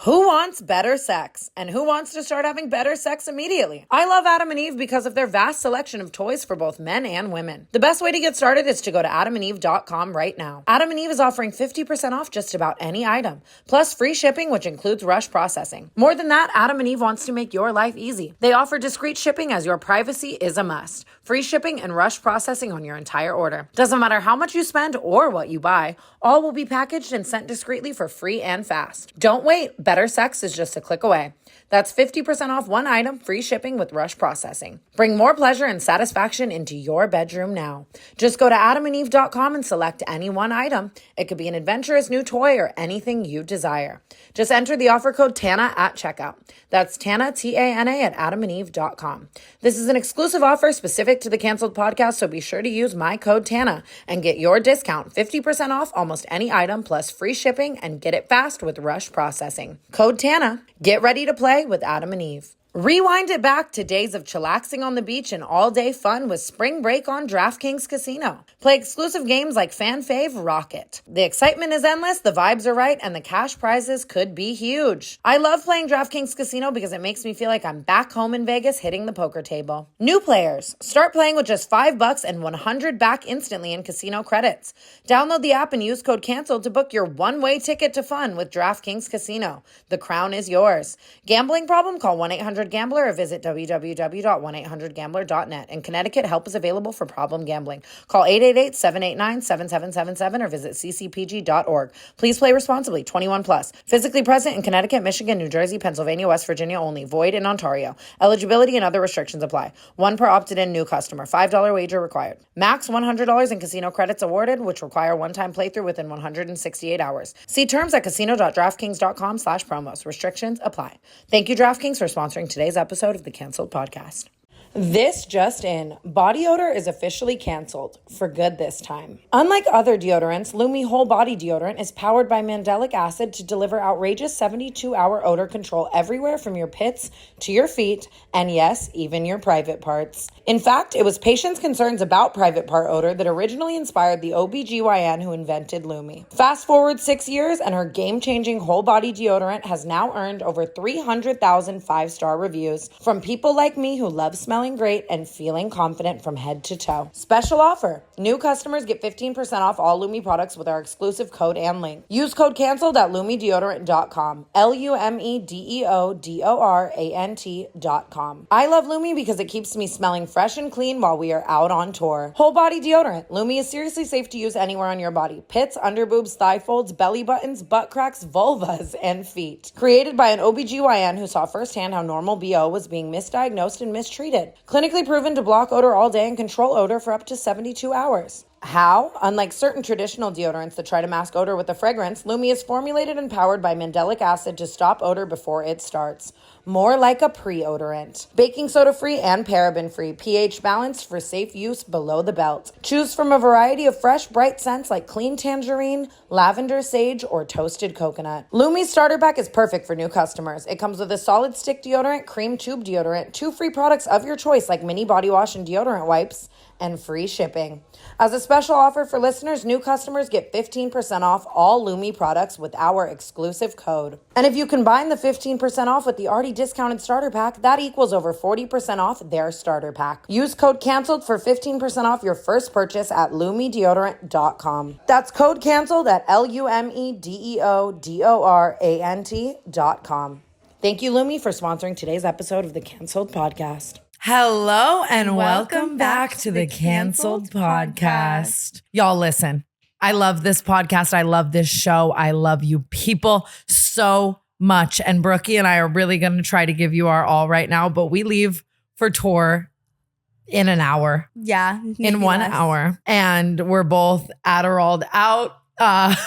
Who wants better sex? And who wants to start having better sex immediately? I love Adam and Eve because of their vast selection of toys for both men and women. The best way to get started is to go to adamandeve.com right now. Adam and Eve is offering 50% off just about any item, plus free shipping, which includes rush processing. More than that, Adam and Eve wants to make your life easy. They offer discreet shipping as your privacy is a must. Free shipping and rush processing on your entire order. Doesn't matter how much you spend or what you buy, all will be packaged and sent discreetly for free and fast. Don't wait. Better sex is just a click away. That's 50% off one item, free shipping with rush processing. Bring more pleasure and satisfaction into your bedroom now. Just go to adamandeve.com and select any one item. It could be an adventurous new toy or anything you desire. Just enter the offer code TANA at checkout. That's TANA, T-A-N-A, at adamandeve.com. This is an exclusive offer specific to the Canceled Podcast, so be sure to use my code TANA and get your discount, 50% off almost any item, plus free shipping, and get it fast with rush processing. Code TANA. Get ready to play with Adam and Eve. Rewind it back to days of chillaxing on the beach and all-day fun with spring break on DraftKings Casino. Play exclusive games like Fan Fave Rocket. The excitement is endless, the vibes are right, and the cash prizes could be huge. I love playing DraftKings Casino because it makes me feel like I'm back home in Vegas hitting the poker table. New players, start playing with just $5 and 100 back instantly in casino credits. Download the app and use code CANCELED to book your one-way ticket to fun with DraftKings Casino. The crown is yours. Gambling problem? Call 1-800-GAMBLER or visit www.1800gambler.net. In Connecticut, help is available for problem gambling. Call 888-789-7777 or visit ccpg.org. Please play responsibly. 21 plus. Physically present in Connecticut, Michigan, New Jersey, Pennsylvania, West Virginia only. Void in Ontario. Eligibility and other restrictions apply. One per opted-in new customer. $5 wager required. Max $100 in casino credits awarded, which require one-time playthrough within 168 hours. See terms at casino.draftkings.com/promos. Restrictions apply. Thank you, DraftKings, for sponsoring today's episode of the Canceled Podcast. This just in, body odor is officially canceled, for good this time. Unlike other deodorants, Lume Whole Body Deodorant is powered by mandelic acid to deliver outrageous 72-hour odor control everywhere from your pits to your feet, and yes, even your private parts. In fact, it was patients' concerns about private part odor that originally inspired the OBGYN who invented Lume. Fast forward 6 years, and her game-changing whole body deodorant has now earned over 300,000 five-star reviews from people like me who love smelling great and feeling confident from head to toe. Special offer. New customers get 15% off all Lume products with our exclusive code and link. Use code CANCELED at LumeDeodorant.com. LumeDeodorant.com. I love Lume because it keeps me smelling fresh and clean while we are out on tour. Whole body deodorant. Lume is seriously safe to use anywhere on your body. Pits, underboobs, thigh folds, belly buttons, butt cracks, vulvas, and feet. Created by an OBGYN who saw firsthand how normal BO was being misdiagnosed and mistreated. Clinically proven to block odor all day and control odor for up to 72 hours. How? Unlike certain traditional deodorants that try to mask odor with a fragrance, Lume is formulated and powered by mandelic acid to stop odor before it starts. More like a pre-odorant. Baking soda free and paraben free, pH balanced for safe use below the belt. Choose from a variety of fresh, bright scents like clean tangerine, lavender, sage, or toasted coconut. Lume's starter pack is perfect for new customers. It comes with a solid stick deodorant, cream tube deodorant, 2 free products of your choice like mini body wash and deodorant wipes, and free shipping. As a special offer for listeners, new customers get 15% off all Lume products with our exclusive code. And if you combine the 15% off with the already discounted starter pack, that equals over 40% off their starter pack. Use code CANCELED for 15% off your first purchase at LumeDeodorant.com. That's code CANCELED at LumeDeodorant.com. Thank you, Lume, for sponsoring today's episode of the Canceled Podcast. Hello and welcome back to the Canceled Podcast. Y'all listen, I love this podcast. I love this show. I love you people so much. And Brookie and I are really going to try to give you our all right now, but we leave for tour in an hour. Yeah. In 1 hour. And we're both Adderalled out. Bad.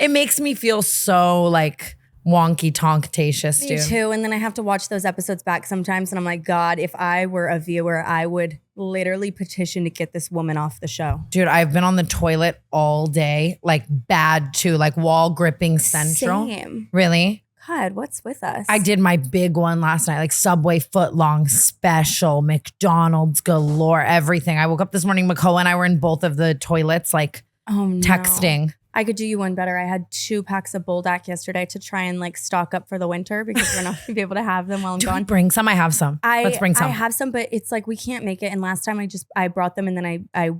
It makes me feel so like wonky tonk-tatious, Me dude. too. And then I have to watch those episodes back sometimes. And I'm like, God, if I were a viewer, I would literally petition to get this woman off the show. Dude, I've been on the toilet all day, like bad too, like wall gripping central. Same. Really? God, what's with us? I did my big one last night, like Subway footlong special, McDonald's galore, everything. I woke up this morning, Mongeau and I were in both of the toilets, like texting. I could do you one better. I had 2 packs of Buldak yesterday to try and like stock up for the winter because we're not going to be able to have them while I'm gone. Bring some. I have some. Let's bring some. I have some, but it's like we can't make it. And last time I brought them and then I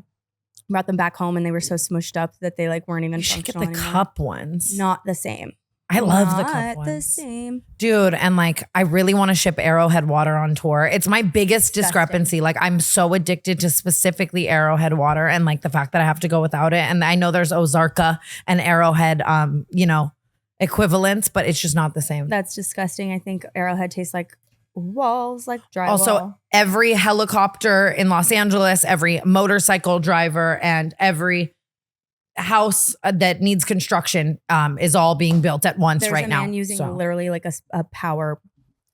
brought them back home and they were so smushed up that they like weren't even You should get functional the anymore. cup ones. Not the same. I love the cup Not ones. the same. Dude, and like I really want to ship Arrowhead water on tour. It's my biggest discrepancy. Like I'm so addicted to specifically Arrowhead water and like the fact that I have to go without it. And I know there's Ozarka and Arrowhead equivalents, but it's just not the same. That's disgusting. I think Arrowhead tastes like walls, like drywall. Also, every helicopter in Los Angeles, every motorcycle driver, and every house that needs construction is all being built at once. There's right now. There's a man using literally like a power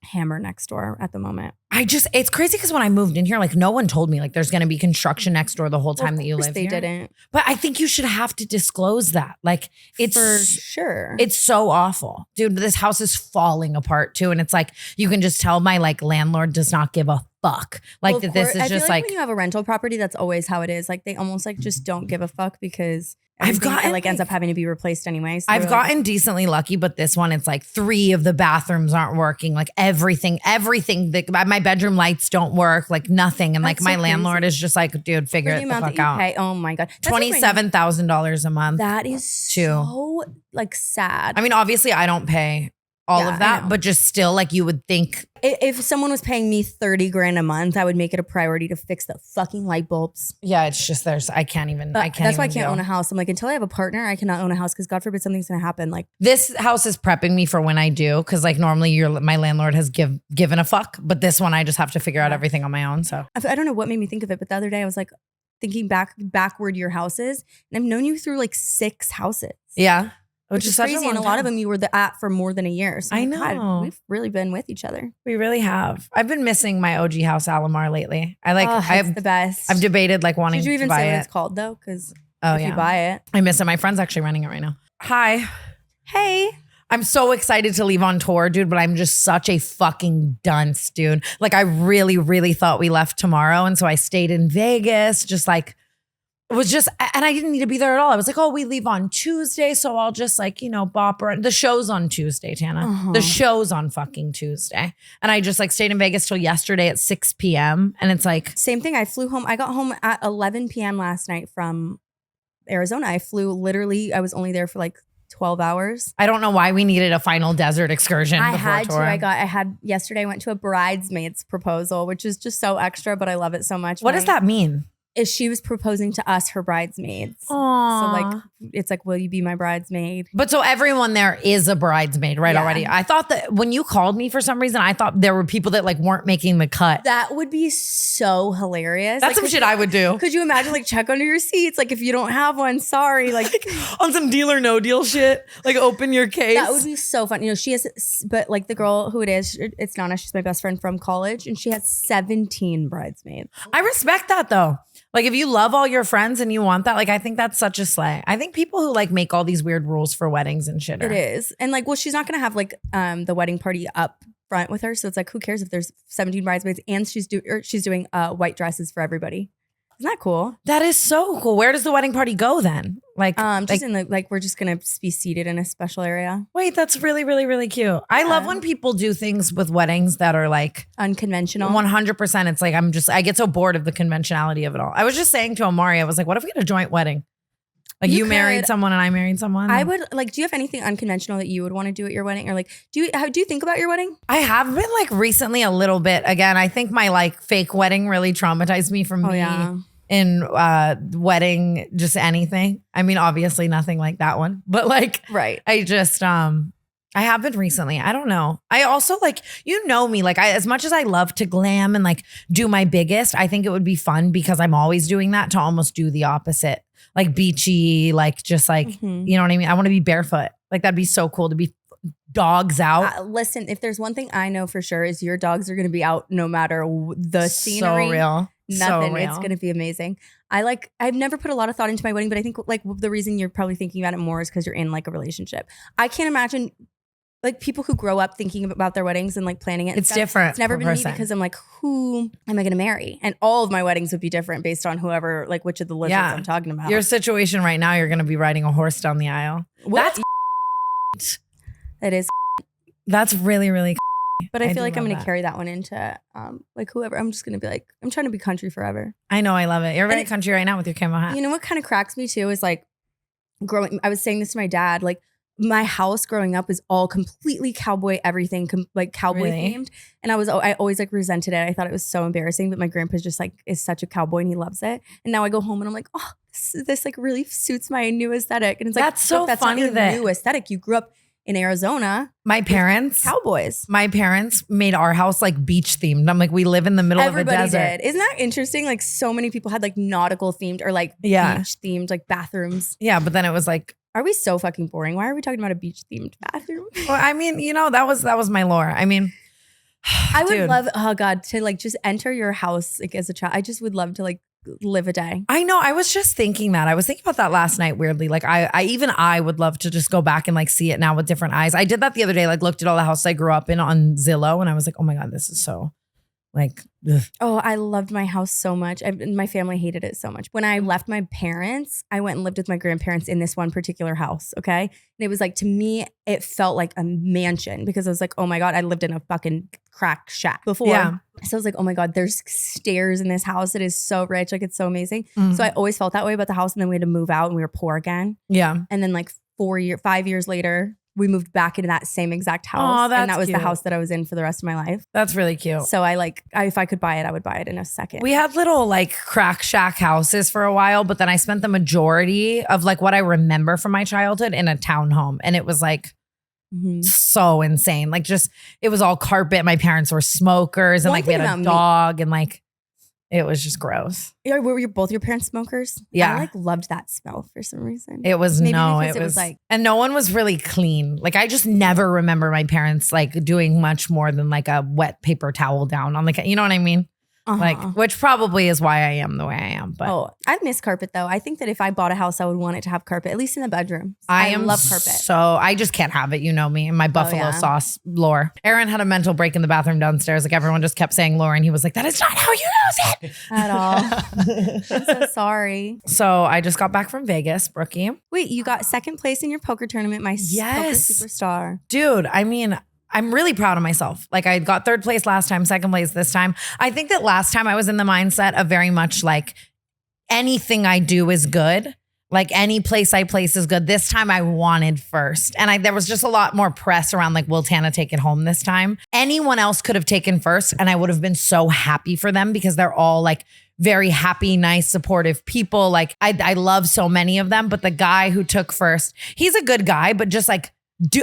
hammer next door at the moment. It's crazy because when I moved in here, like no one told me like there's going to be construction next door the whole time that you live they here. didn't. But I think you should have to disclose that. Like it's for sure. It's so awful. Dude, this house is falling apart too. And it's like, you can just tell my like landlord does not give a fuck. Like that this is just like when you have a rental property, that's always how it is. Like they almost like just don't give a fuck because I've gotten like ends up having to be replaced anyway. So I've gotten decently lucky, but this one, it's like 3 of the bathrooms aren't working. Like everything, my bedroom lights don't work, like nothing. And like my landlord is just like, dude, figure it the fuck out. Pay, oh my God. $27,000 a month. That is so like sad. I mean, obviously I don't pay all of that, but just still like you would think. If someone was paying me $30,000 a month, I would make it a priority to fix the fucking light bulbs. Yeah, it's just I can't even. That's why I can't own a house. I'm like, until I have a partner, I cannot own a house because God forbid something's gonna happen. Like this house is prepping me for when I do, because like normally my landlord has given a fuck, but this one I just have to figure out everything on my own. So I don't know what made me think of it, but the other day I was like thinking backward your houses, and I've known you through like 6 houses. Yeah. Which is crazy, and a lot of them you were at for more than a year. So I know. God, we've really been with each other. We really have. I've been missing my OG house, Alamar, lately. It's the best. I've debated like wanting to buy it. Did you even say what it's called though? Because if you buy it, I miss it. My friend's actually renting it right now. Hi. Hey. I'm so excited to leave on tour, dude, but I'm just such a fucking dunce, dude. Like I really, really thought we left tomorrow, and so I stayed in Vegas, just like. It was just, and I didn't need to be there at all. I was like, oh, we leave on Tuesday, so I'll just like, bop around. The show's on Tuesday, Tana. The show's on fucking Tuesday. And I just like stayed in Vegas till yesterday at 6 p.m. And it's like. Same thing. I flew home. I got home at 11 p.m. last night from Arizona. I was only there for like 12 hours. I don't know why we needed a final desert excursion before tour. Yesterday I went to a bridesmaid's proposal, which is just so extra, but I love it so much. What does that mean? Is she was proposing to us, her bridesmaids. Aww. So like, it's like, will you be my bridesmaid? But so everyone there is a bridesmaid, right? Yeah. Already. I thought that when you called me for some reason, I thought there were people that like weren't making the cut. That would be so hilarious. That's like, some shit I would do. Could you imagine like check under your seats? Like if you don't have one, sorry. Like on some Deal or No Deal shit, like open your case. That would be so fun. She has, but like the girl who it is, it's Nana. She's my best friend from college, and she has 17 bridesmaids. I respect that though. Like if you love all your friends and you want that, like I think that's such a slay. I think people who like make all these weird rules for weddings and shit. It is. And like, well, she's not gonna have like the wedding party up front with her. So it's like, who cares if there's 17 bridesmaids and she's doing white dresses for everybody. Isn't that cool? That is so cool. Where does the wedding party go then? Like, just in the we're just gonna be seated in a special area. Wait, that's really, really, really cute. I love when people do things with weddings that are like unconventional. 100%. It's like I get so bored of the conventionality of it all. I was just saying to Amari, I was like, what if we had a joint wedding? Like you married someone and I married someone. I would like. Do you have anything unconventional that you would want to do at your wedding, or like do you think about your wedding? I have been like recently a little bit. Again, I think my like fake wedding really traumatized me from in wedding, just anything. I mean, obviously nothing like that one, but like, right. I just, I have been recently. I don't know. I also like, me, like as much as I love to glam and like do my biggest, I think it would be fun because I'm always doing that to almost do the opposite, like beachy, like just like, you know what I mean? I want to be barefoot. Like that'd be so cool to be dogs out. Listen, if there's one thing I know for sure is your dogs are going to be out no matter the scenery. So real. Nothing. So real. It's going to be amazing. I've never put a lot of thought into my wedding, but I think like the reason you're probably thinking about it more is because you're in like a relationship. I can't imagine like people who grow up thinking about their weddings and like planning it. It's different It's never per been person. me because I'm like, who am I going to marry? And all of my weddings would be different based on whoever, like which of the lizards I'm talking about. Your situation right now, you're going to be riding a horse down the aisle. What? That is. That's really, really. But I feel like I'm going to carry that one into like whoever. I'm just going to be like, I'm trying to be country forever. I know. I love it. You're very country right now with your camo hat. You know what kind of cracks me too is like I was saying this to my dad, like my house growing up was all completely cowboy, everything like cowboy themed. And I always like resented it. I thought it was so embarrassing, but my grandpa's just like is such a cowboy and he loves it. And now I go home and I'm like, oh, this like really suits my new aesthetic. And it's like, that's so that's funny not your new aesthetic. You grew up in Arizona. My parents, cowboys. My parents made our house like beach themed. I'm like, we live in the middle of a desert. Everybody did. Isn't that interesting? Like so many people had like nautical themed or like beach themed like bathrooms. Yeah, but then it was like, are we so fucking boring? Why are we talking about a beach themed bathroom? Well, I mean, you know, that was my lore. I mean, I would love, oh God, to like just enter your house like as a child. I just would love to like live a day. I know. I was just thinking that. I was thinking about that last night weirdly. Like I would love to just go back and like see it now with different eyes. I did that the other day, like looked at all the houses I grew up in on Zillow and I was like, oh my God, this is so like, ugh. Oh, I loved my house so much. My family hated it so much. When I left my parents, I went and lived with my grandparents in this one particular house. Okay. And it was like, to me, it felt like a mansion because I was like, oh my God, I lived in a fucking crack shack before. Yeah. So I was like, oh my God, there's stairs in this house. It is so rich. Like it's so amazing. Mm-hmm. So I always felt that way about the house. And then we had to move out and we were poor again. Yeah. And then like 5 years later, we moved back into that same exact house. And that was cute. The house that I was in for the rest of my life. That's really cute. So if I could buy it, I would buy it in a second. We had little like crack shack houses for a while, but then I spent the majority of like what I remember from my childhood in a townhome. And it was like so insane. Like just, it was all carpet. My parents were smokers and like we had a dog and like, it was just gross. Were both your parents smokers? Yeah. I like loved that smell for some reason. It was it was like, and no one was really clean. Like I just never remember my parents like doing much more than like a wet paper towel down on like, you know what I mean? Like, which probably is why I am the way I am. But I miss carpet though. I think that if I bought a house, I would want it to have carpet, at least in the bedroom. I love carpet. So I just can't have it. You know me and my buffalo sauce lore. Aaron had a mental break in the bathroom downstairs. Like everyone just kept saying lore and he was like, that is not how you use it. At all. I'm so sorry. So I just got back from Vegas, Brookie. Wait, you got second place in your poker tournament, my poker superstar. Dude, I mean, I'm really proud of myself. Like I got third place last time, second place this time. I think that last time I was in the mindset of very much like anything I do is good. Like any place I place is good. This time I wanted first. And there was just a lot more press around like, will Tana take it home this time? Anyone else could have taken first and I would have been so happy for them because they're all like very happy, nice, supportive people. Like I love so many of them. But the guy who took first, he's a good guy, but just like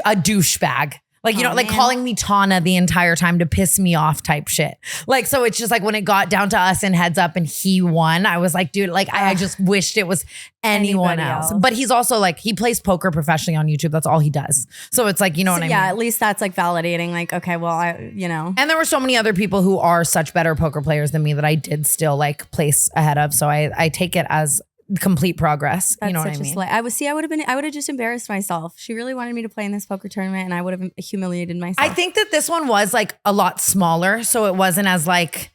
a douchebag. Like, you know, like calling me Tana the entire time to piss me off type shit. Like, so it's just like when it got down to us and heads up and he won, I was like, dude, like I just wished it was anyone else. But he's also like, he plays poker professionally on YouTube. That's all he does. So it's like, you know what I mean? Yeah, at least that's like validating. Like, okay, well, you know. And there were so many other people who are such better poker players than me that I did still like place ahead of. So I take it as complete progress. That's you know what I mean? I would have just embarrassed myself. She really wanted me to play in this poker tournament and I would have humiliated myself. I think that this one was like a lot smaller. So it wasn't as like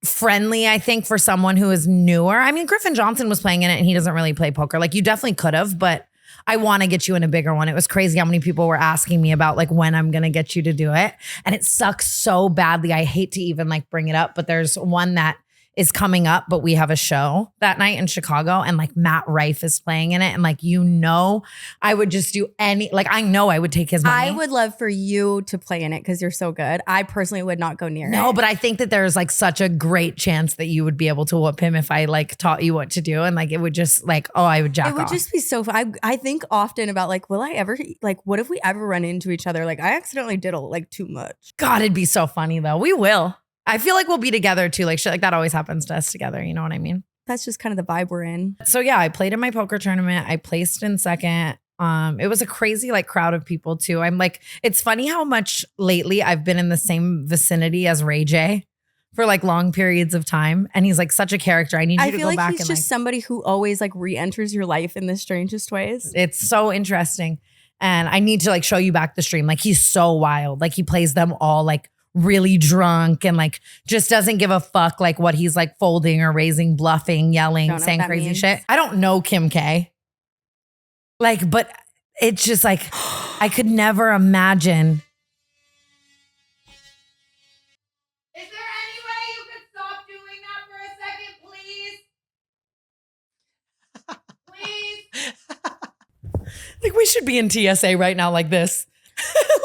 friendly, I think, for someone who is newer. I mean, Griffin Johnson was playing in it and he doesn't really play poker. Like you definitely could have, but I want to get you in a bigger one. It was crazy how many people were asking me about like when I'm going to get you to do it. And it sucks so badly. I hate to even like bring it up, but there's one that is coming up, but we have a show that night in Chicago and like Matt Rife is playing in it. And like, you know, I would just do I know I would take his money. I would love for you to play in it because you're so good. I personally would not go near it. No, but I think that there's like such a great chance that you would be able to whoop him if I like taught you what to do. And like, it would just like, I would jack off. It would just be so fun. I think often about like, will I ever, like, what if we ever run into each other? Like I accidentally did like too much. God, it'd be so funny though. We will. I feel like we'll be together too. Like shit like that always happens to us together. You know what I mean? That's just kind of the vibe we're in. So yeah, I played in my poker tournament. I placed in second. It was a crazy like crowd of people too. I'm like, it's funny how much lately I've been in the same vicinity as Ray J for like long periods of time. And he's like such a character. I need you to go back. I feel like he's just somebody who always like re-enters your life in the strangest ways. It's so interesting. And I need to like show you back the stream. Like he's so wild. Like he plays them all like really drunk and like just doesn't give a fuck like what he's like folding or raising, bluffing, yelling, saying crazy shit. I don't know Kim K. Like, but it's just like I could never imagine. Is there any way you could stop doing that for a second, please? Please? Like we should be in TSA right now like this.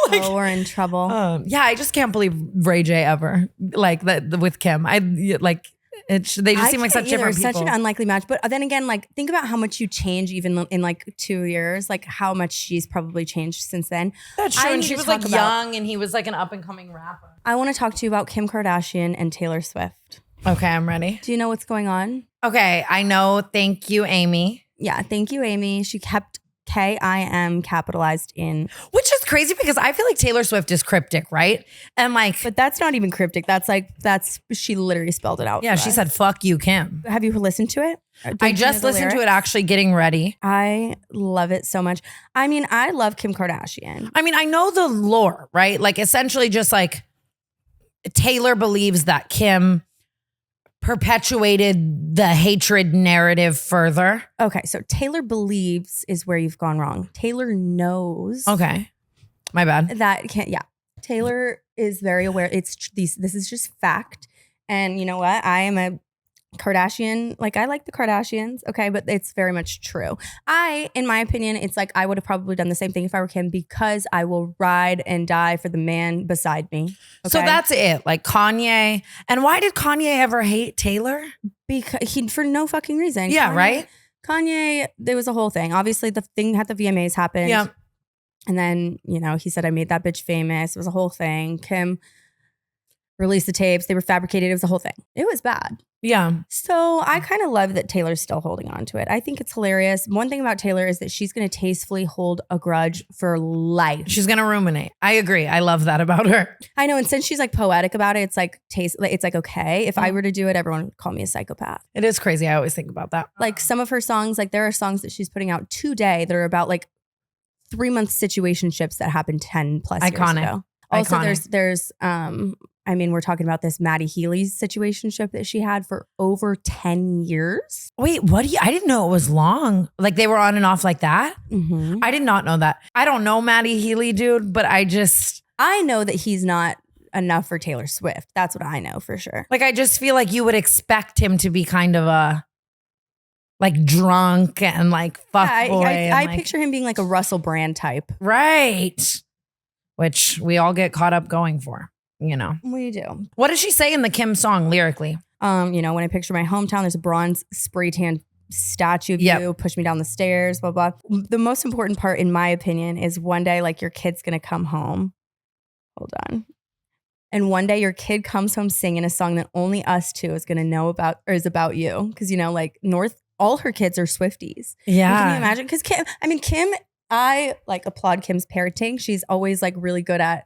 Like, oh, we're in trouble. Yeah, I just can't believe Ray J ever like that with Kim. I like they just seem like such different people. Such an unlikely match. But then again, like think about how much you change even in like 2 years. Like how much she's probably changed since then. That's true. And she was like young, and he was like an up and coming rapper. I want to talk to you about Kim Kardashian and Taylor Swift. Okay, I'm ready. Do you know what's going on? Okay, I know. Thank you, Amy. Yeah, thank you, Amy. She kept KIM capitalized in. Which is crazy because I feel like Taylor Swift is cryptic, right? And like, but that's not even cryptic. That's she literally spelled it out. Yeah, she said, fuck you, Kim. Have you listened to it? I just listened to it actually getting ready. I love it so much. I mean, I love Kim Kardashian. I mean, I know the lore, right? Like essentially just like Taylor believes that Kim perpetuated the hatred narrative further. Okay, so Taylor believes is where you've gone wrong. Taylor knows. Okay, my bad. That can't. Yeah, Taylor is very aware. This is just fact. And you know what? I am a Kardashian. Like I like the Kardashians. Okay, but it's very much true. In my opinion, it's like I would have probably done the same thing if I were Kim because I will ride and die for the man beside me. Okay? So that's it. Like Kanye. And why did Kanye ever hate Taylor? Because for no fucking reason. Yeah, right? Kanye, there was a whole thing. Obviously, the thing at the VMAs happened. Yeah. And then, he said, I made that bitch famous. It was a whole thing. Kim released the tapes. They were fabricated. It was a whole thing. It was bad. Yeah. So I kind of love that Taylor's still holding on to it. I think it's hilarious. One thing about Taylor is that she's going to tastefully hold a grudge for life. She's going to ruminate. I agree. I love that about her. I know. And since she's like poetic about it, it's like it's like, okay, if I were to do it, everyone would call me a psychopath. It is crazy. I always think about that. Like some of her songs, like there are songs that she's putting out today that are about like 3-month situationships that happened 10 plus years ago. Also, there's we're talking about this Maddie Healy's situationship that she had for over 10 years. Wait, I didn't know it was long. Like they were on and off like that? Mm-hmm. I did not know that. I don't know Maddie Healy, dude, but I know that he's not enough for Taylor Swift. That's what I know for sure. Like I just feel like you would expect him to be kind of a like drunk and like fuck boy. I picture him being like a Russell Brand type. Right. Which we all get caught up going for, We do. What does she say in the Kim song lyrically? When I picture my hometown, there's a bronze spray tan statue of you, push me down the stairs, blah, blah. The most important part, in my opinion, is one day, like, your kid's going to come home. Hold on. And one day your kid comes home singing a song that only us two is going to know about, or is about you. Because, like North, all her kids are Swifties. Yeah. And can you imagine? Because Kim, I like applaud Kim's parenting. She's always like really good at,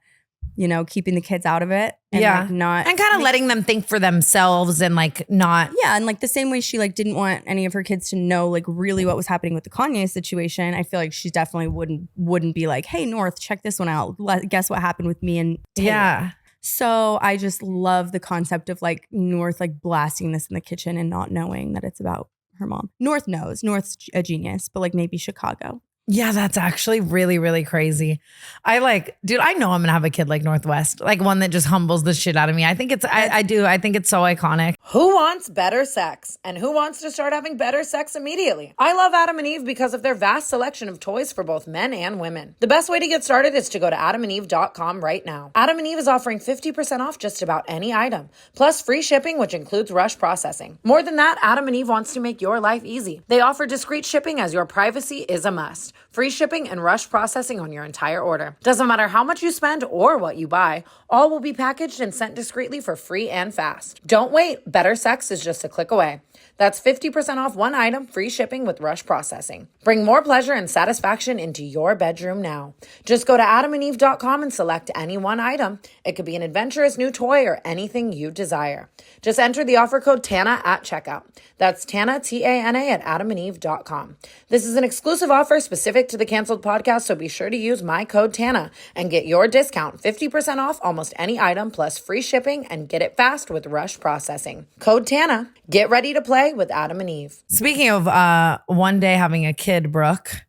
keeping the kids out of it. And like not. And kind of letting them think for themselves and like not. Yeah. And like the same way she like didn't want any of her kids to know like really what was happening with the Kanye situation. I feel like she definitely wouldn't be like, hey, North, check this one out. Guess what happened with me and Taylor. Yeah. So I just love the concept of like North like blasting this in the kitchen and not knowing that it's about her mom. North knows. North's a genius, but like maybe Chicago. Yeah, that's actually really, really crazy. I know I'm gonna have a kid like Northwest, like one that just humbles the shit out of me. I think I do. I think it's so iconic. Who wants better sex? And who wants to start having better sex immediately? I love Adam and Eve because of their vast selection of toys for both men and women. The best way to get started is to go to adamandeve.com right now. Adam and Eve is offering 50% off just about any item, plus free shipping, which includes rush processing. More than that, Adam and Eve wants to make your life easy. They offer discreet shipping as your privacy is a must. Free shipping and rush processing on your entire order. Doesn't matter how much you spend or what you buy, all will be packaged and sent discreetly for free and fast. Don't wait. Better sex is just a click away. That's 50% off one item, free shipping with rush processing. Bring more pleasure and satisfaction into your bedroom now. Just go to adamandeve.com and select any one item. It could be an adventurous new toy or anything you desire. Just enter the offer code TANA at checkout. That's TANA, T-A-N-A at adamandeve.com. This is an exclusive offer specific specific to the canceled podcast, so be sure to use my code TANA and get your discount 50% off almost any item plus free shipping and get it fast with rush processing. Code TANA. Get ready to play with Adam and Eve. Speaking of one day having a kid, Brooke,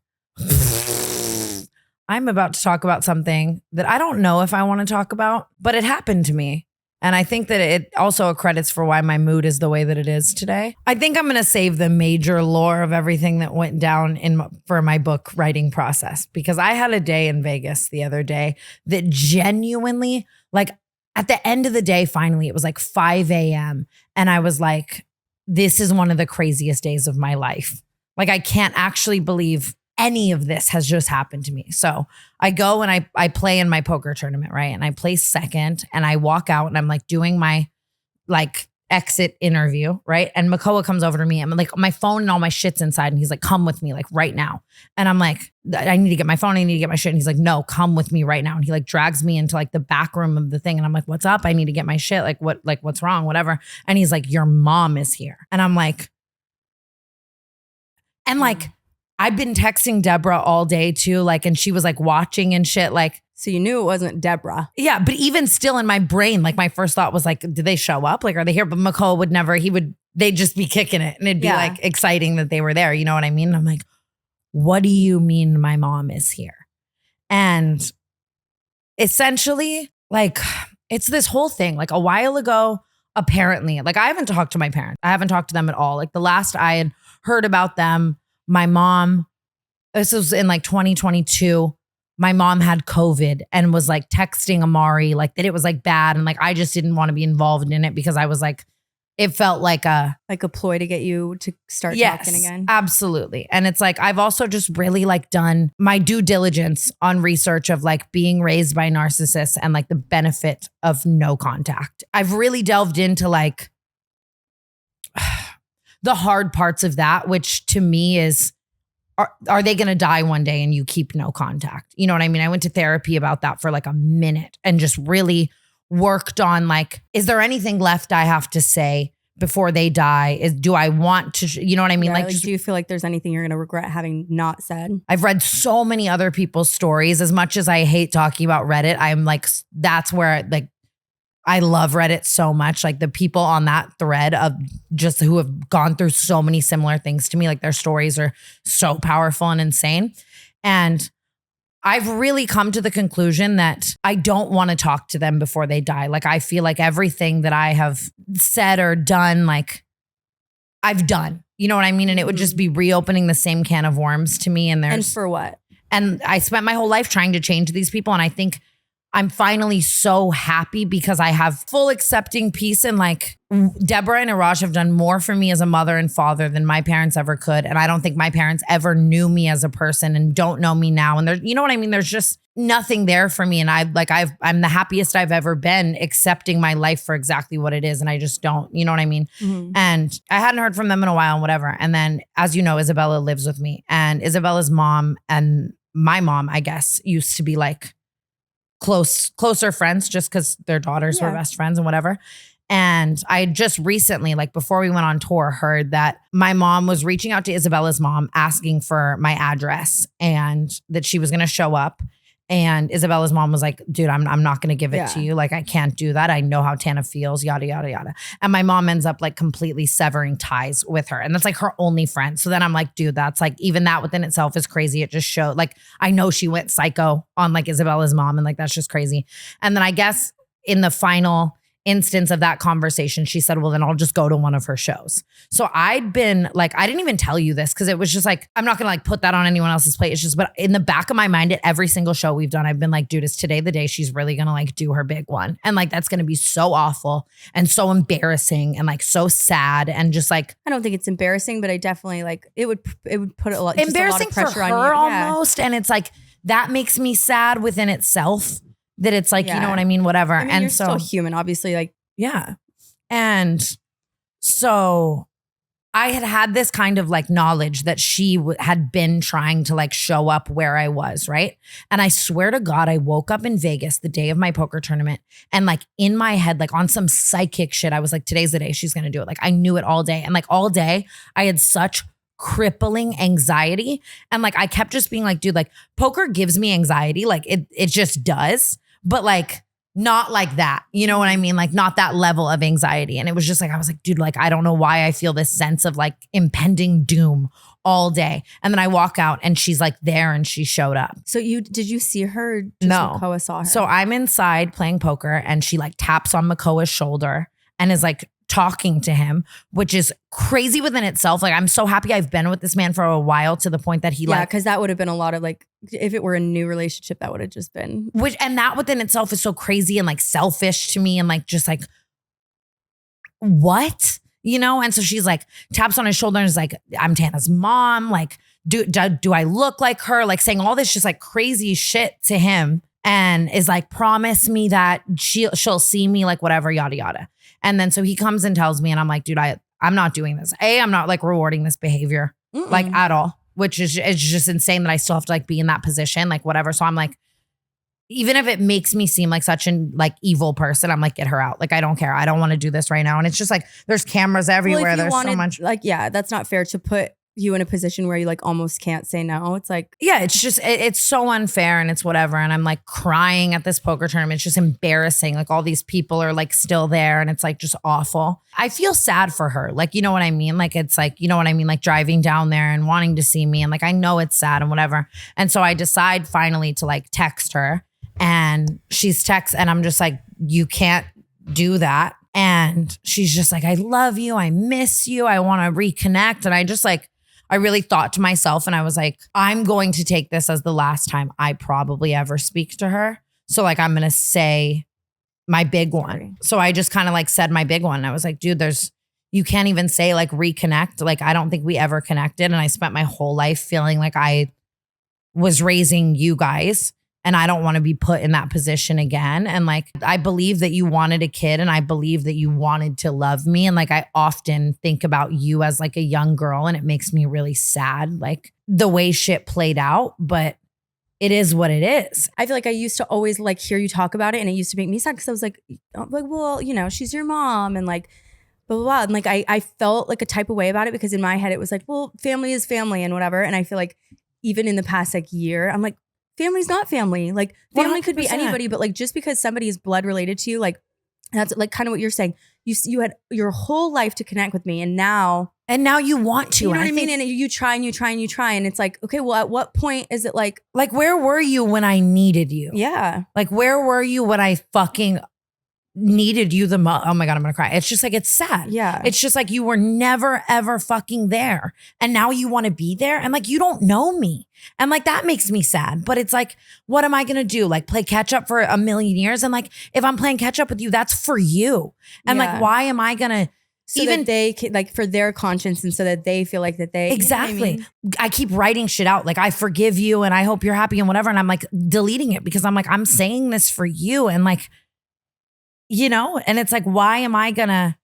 I'm about to talk about something that I don't know if I want to talk about, but it happened to me. And I think that it also accredits for why my mood is the way that it is today. I think I'm going to save the major lore of everything that went down for my book writing process, because I had a day in Vegas the other day that genuinely, like at the end of the day, finally, it was like 5 a.m. And I was like, this is one of the craziest days of my life. Like, I can't actually believe any of this has just happened to me. So I go and I play in my poker tournament, right? And I place second and I walk out and I'm like doing my like exit interview, right? And Makoa comes over to me. I'm like, my phone and all my shit's inside. And he's like, come with me like right now. And I'm like, I need to get my phone. I need to get my shit. And he's like, no, come with me right now. And he like drags me into like the back room of the thing. And I'm like, what's up? I need to get my shit. Like what's wrong? Whatever. And he's like, your mom is here. And I'm like, I've been texting Deborah all day too, like, and she was like watching and shit, like. So you knew it wasn't Deborah. Yeah, but even still in my brain, like my first thought was like, did they show up? Like, are they here? But Makoa would never, they'd just be kicking it and it'd be like exciting that they were there. You know what I mean? And I'm like, what do you mean my mom is here? And essentially, like, it's this whole thing. Like a while ago, apparently, like I haven't talked to my parents. I haven't talked to them at all. Like the last I had heard about them, my mom, this was in like 2022, my mom had COVID and was like texting Amari like that it was like bad. And like, I just didn't want to be involved in it because I was like, it felt like a ploy to get you to start talking again. Absolutely. And it's like, I've also just really like done my due diligence on research of like being raised by narcissists and like the benefit of no contact. I've really delved into like the hard parts of that, which to me is, are they going to die one day and you keep no contact? You know what I mean? I went to therapy about that for like a minute and just really worked on like, is there anything left I have to say before they die? Do I want to, you know what I mean? Yeah, like do you feel like there's anything you're going to regret having not said? I've read so many other people's stories. As much as I hate talking about Reddit, I'm like, that's where like, I love Reddit so much. Like the people on that thread of just who have gone through so many similar things to me, like their stories are so powerful and insane. And I've really come to the conclusion that I don't want to talk to them before they die. Like I feel like everything that I have said or done, like I've done, you know what I mean? And it would just be reopening the same can of worms to me. And for what? And I spent my whole life trying to change these people. And I think I'm finally so happy because I have full accepting peace, and like Deborah and Iraj have done more for me as a mother and father than my parents ever could. And I don't think my parents ever knew me as a person and don't know me now. And there's, you know what I mean? There's just nothing there for me. And I'm the happiest I've ever been accepting my life for exactly what it is. And I just don't, you know what I mean? Mm-hmm. And I hadn't heard from them in a while and whatever. And then, as you know, Isabella lives with me, and Isabella's mom and my mom, I guess, used to be like closer friends just because their daughters were best friends and whatever. And I just recently, like before we went on tour, heard that my mom was reaching out to Isabella's mom asking for my address and that she was going to show up. And Isabella's mom was like, dude, I'm not going to give it to you. Like, I can't do that. I know how Tana feels, yada, yada, yada. And my mom ends up like completely severing ties with her. And that's like her only friend. So then I'm like, dude, that's like, even that within itself is crazy. It just showed, like, I know she went psycho on like Isabella's mom, and like, that's just crazy. And then I guess in the final instance of that conversation, she said, well, then I'll just go to one of her shows. So I'd been like, I didn't even tell you this because it was just like, I'm not going to like put that on anyone else's plate. It's just, but in the back of my mind at every single show we've done, I've been like, dude, is today the day she's really going to like do her big one? And like, that's going to be so awful and so embarrassing and like so sad. And just like, I don't think it's embarrassing, but I definitely like, it would put a lot, embarrassing just a lot of pressure for her on you. almost. And it's like, that makes me sad within itself that it's like, you know what I mean? Whatever. I mean, and you're so still human, obviously, like, yeah. And so I had this kind of like knowledge that she had been trying to like show up where I was, right? And I swear to God, I woke up in Vegas the day of my poker tournament, and like in my head, like on some psychic shit, I was like, today's the day she's going to do it. Like I knew it all day. And like all day I had such crippling anxiety. And like, I kept just being like, dude, like poker gives me anxiety. Like it just does, but like not like that. You know what I mean? Like not that level of anxiety. And it was just like, I was like, dude, like, I don't know why I feel this sense of like impending doom all day. And then I walk out and she's like there and she showed up. So did you see her? Or just No. Makoa saw her. So I'm inside playing poker and she like taps on Makoa's shoulder and is like talking to him, which is crazy within itself. Like I'm so happy I've been with this man for a while to the point that he because that would have been a lot of like, if it were a new relationship, that would have just been. And that within itself is so crazy and like selfish to me and like just like, what? You know? And so she's like taps on his shoulder and is like, I'm Tana's mom. Like, do I look like her? Like saying all this just like crazy shit to him and is like, promise me that she'll see me like whatever, yada, yada. And then so he comes and tells me and I'm like, dude, I'm not doing this. I'm not like rewarding this behavior like at all, which is it's just insane that I still have to like be in that position, like whatever. So I'm like, even if it makes me seem like such an like evil person, I'm like, get her out. Like, I don't care. I don't want to do this right now. And it's just like, there's cameras everywhere. There's so much. Like, yeah, that's not fair to put you in a position where you like almost can't say no. It's like, yeah, it's just, it's so unfair and it's whatever. And I'm like crying at this poker tournament. It's just embarrassing. Like all these people are like still there and it's like just awful. I feel sad for her. Like, you know what I mean? Like, it's like, you know what I mean? Like driving down there and wanting to see me. And like, I know it's sad and whatever. And so I decide finally to like text her and she's and I'm just like, you can't do that. And she's just like, I love you. I miss you. I want to reconnect. And I just like, I really thought to myself and I was like, I'm going to take this as the last time I probably ever speak to her. So like, I'm going to say my big one. So I just kind of like said my big one. I was like, dude, you can't even say like reconnect. Like, I don't think we ever connected. And I spent my whole life feeling like I was raising you guys. And I don't want to be put in that position again. And like, I believe that you wanted a kid and I believe that you wanted to love me. And like, I often think about you as like a young girl and it makes me really sad, like the way shit played out, but it is what it is. I feel like I used to always like hear you talk about it and it used to make me sad because I was like, well, you know, she's your mom and like, blah, blah, blah. And like, I felt like a type of way about it because in my head, it was like, well, family is family and whatever. And I feel like even in the past like year, I'm like, family's not family. Like family 100%. Could be anybody, but like just because somebody is blood related to you, like that's like kind of what you're saying. You had your whole life to connect with me, and now you want to. You know what I mean? And you try and you try and you try, and it's like, okay, well, at what point is it like where were you when I needed you? Yeah, like where were you when I fucking needed you the most? Oh my God, I'm gonna cry. It's just like, it's sad. Yeah. It's just like you were never ever fucking there. And now you want to be there. And like, you don't know me. And like, that makes me sad. But it's like, what am I gonna do? Like play catch up for a million years? And like, if I'm playing catch up with you, that's for you. And like, why am I gonna so even that they can, like for their conscience and so that they feel like that they exactly. You know what I keep writing shit out. Like, I forgive you and I hope you're happy and whatever. And I'm like deleting it because I'm like, I'm saying this for you. And like, you know, and it's like, why am I gonna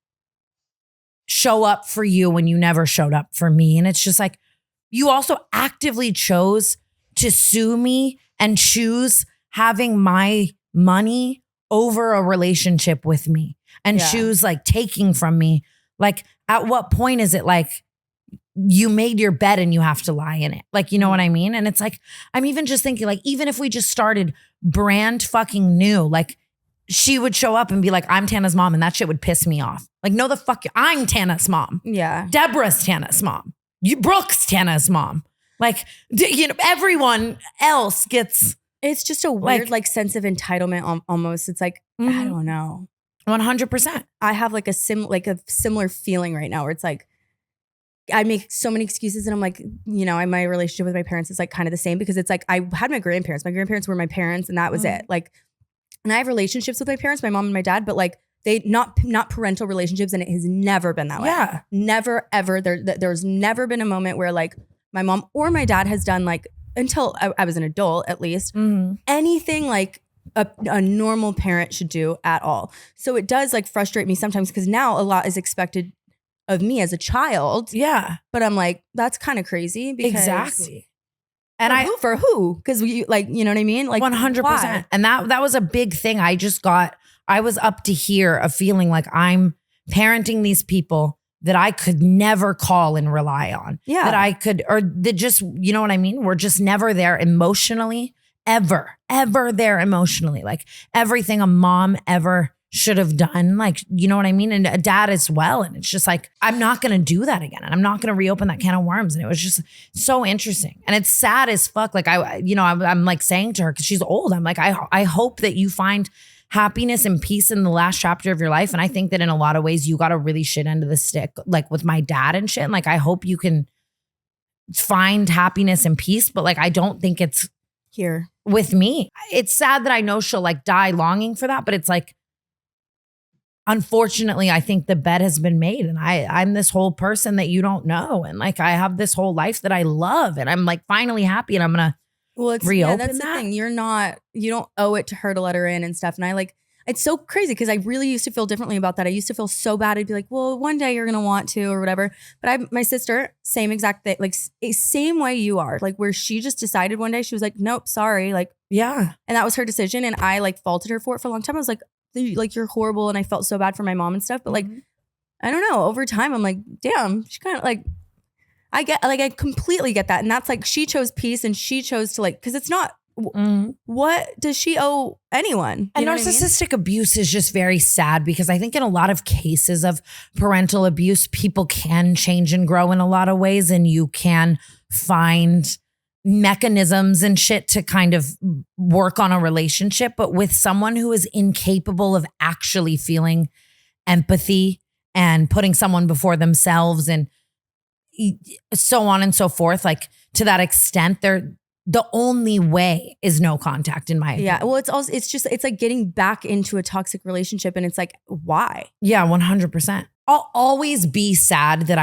show up for you when you never showed up for me? And it's just like, you also actively chose to sue me and choose having my money over a relationship with me and choose like taking from me. Like, at what point is it like you made your bed and you have to lie in it? Like, you know what I mean? And it's like, I'm even just thinking like, even if we just started brand fucking new, like, she would show up and be like, I'm Tana's mom. And that shit would piss me off. Like, no, the fuck, I'm Tana's mom. Yeah. Deborah's Tana's mom. Brooke's Tana's mom. Like, you know, everyone else gets. It's just a weird like sense of entitlement almost. It's like, I don't know. 100%. I have like a similar feeling right now where it's like, I make so many excuses and I'm like, you know, my relationship with my parents is like kind of the same because it's like, I had my grandparents. My grandparents were my parents and that was it. Like, and I have relationships with my parents, my mom and my dad, but like they not parental relationships, and it has never been that way. Yeah, never ever. There's never been a moment where like my mom or my dad has done like until I was an adult at least anything like a normal parent should do at all. So it does like frustrate me sometimes because now a lot is expected of me as a child. Yeah, but I'm like, that's kind of crazy because exactly. And for who? Because we like, you know what I mean? Like 100%. And that was a big thing. I was up to here of feeling like I'm parenting these people that I could never call and rely on. Yeah. That I could, or that just, you know what I mean? We're just never there emotionally, ever there emotionally. Like everything a mom ever should have done. Like, you know what I mean? And a dad as well. And it's just like, I'm not going to do that again. And I'm not going to reopen that can of worms. And it was just so interesting. And it's sad as fuck. Like I'm like saying to her, cause she's old. I'm like, I hope that you find happiness and peace in the last chapter of your life. And I think that in a lot of ways you got a really shit end of the stick, like with my dad and shit. And like, I hope you can find happiness and peace, but like, I don't think it's here with me. It's sad that I know she'll like die longing for that, but it's like, unfortunately, I think the bet has been made and I'm this whole person that you don't know. And like, I have this whole life that I love and I'm like finally happy and I'm going to reopen that's that. the thing. You don't owe it to her to let her in and stuff. And I like, it's so crazy because I really used to feel differently about that. I used to feel so bad. I'd be like, well, one day you're going to want to or whatever. But my sister, same exact thing, like same way you are, like where she just decided one day, she was like, nope, sorry. Like, yeah. And that was her decision. And I like faulted her for it for a long time. I was like you're horrible. And I felt so bad for my mom and stuff. But like, I don't know, over time, I'm like, damn, she kind of like, I completely get that. And that's like, she chose peace and she chose to like, cause it's not, what does she owe anyone? And narcissistic abuse is just very sad because I think in a lot of cases of parental abuse, people can change and grow in a lot of ways and you can find mechanisms and shit to kind of work on a relationship. But with someone who is incapable of actually feeling empathy and putting someone before themselves and so on and so forth, like to that extent, the only way is no contact in my opinion. Yeah. Well, it's like getting back into a toxic relationship and it's like, why? Yeah, 100%. I'll always be sad that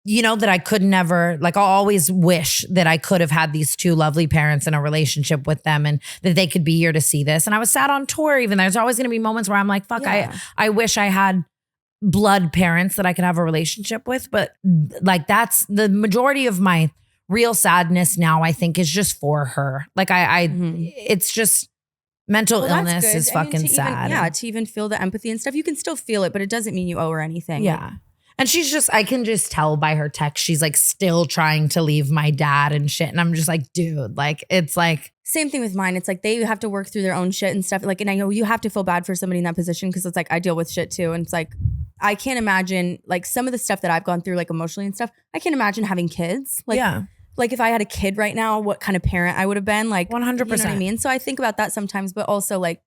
that I could never, like I'll always wish that I could have had these two lovely parents in a relationship with them and that they could be here to see this. And I was sad on tour even. There's always going to be moments where I'm like, fuck, I wish I had blood parents that I could have a relationship with. But like that's the majority of my real sadness now, I think, is just for her. Like it's just mental illness is fucking sad. To even feel the empathy and stuff, you can still feel it, but it doesn't mean you owe her anything. Yeah. And I can just tell by her text, she's like still trying to leave my dad and shit. And I'm just like, dude, like, it's like. Same thing with mine. It's like they have to work through their own shit and stuff. Like, and I know you have to feel bad for somebody in that position because it's like, I deal with shit too. And it's like, I can't imagine like some of the stuff that I've gone through, like emotionally and stuff. I can't imagine having kids. Like, yeah. Like if I had a kid right now, what kind of parent I would have been, like 100%. You know what I mean? So I think about that sometimes, but also like,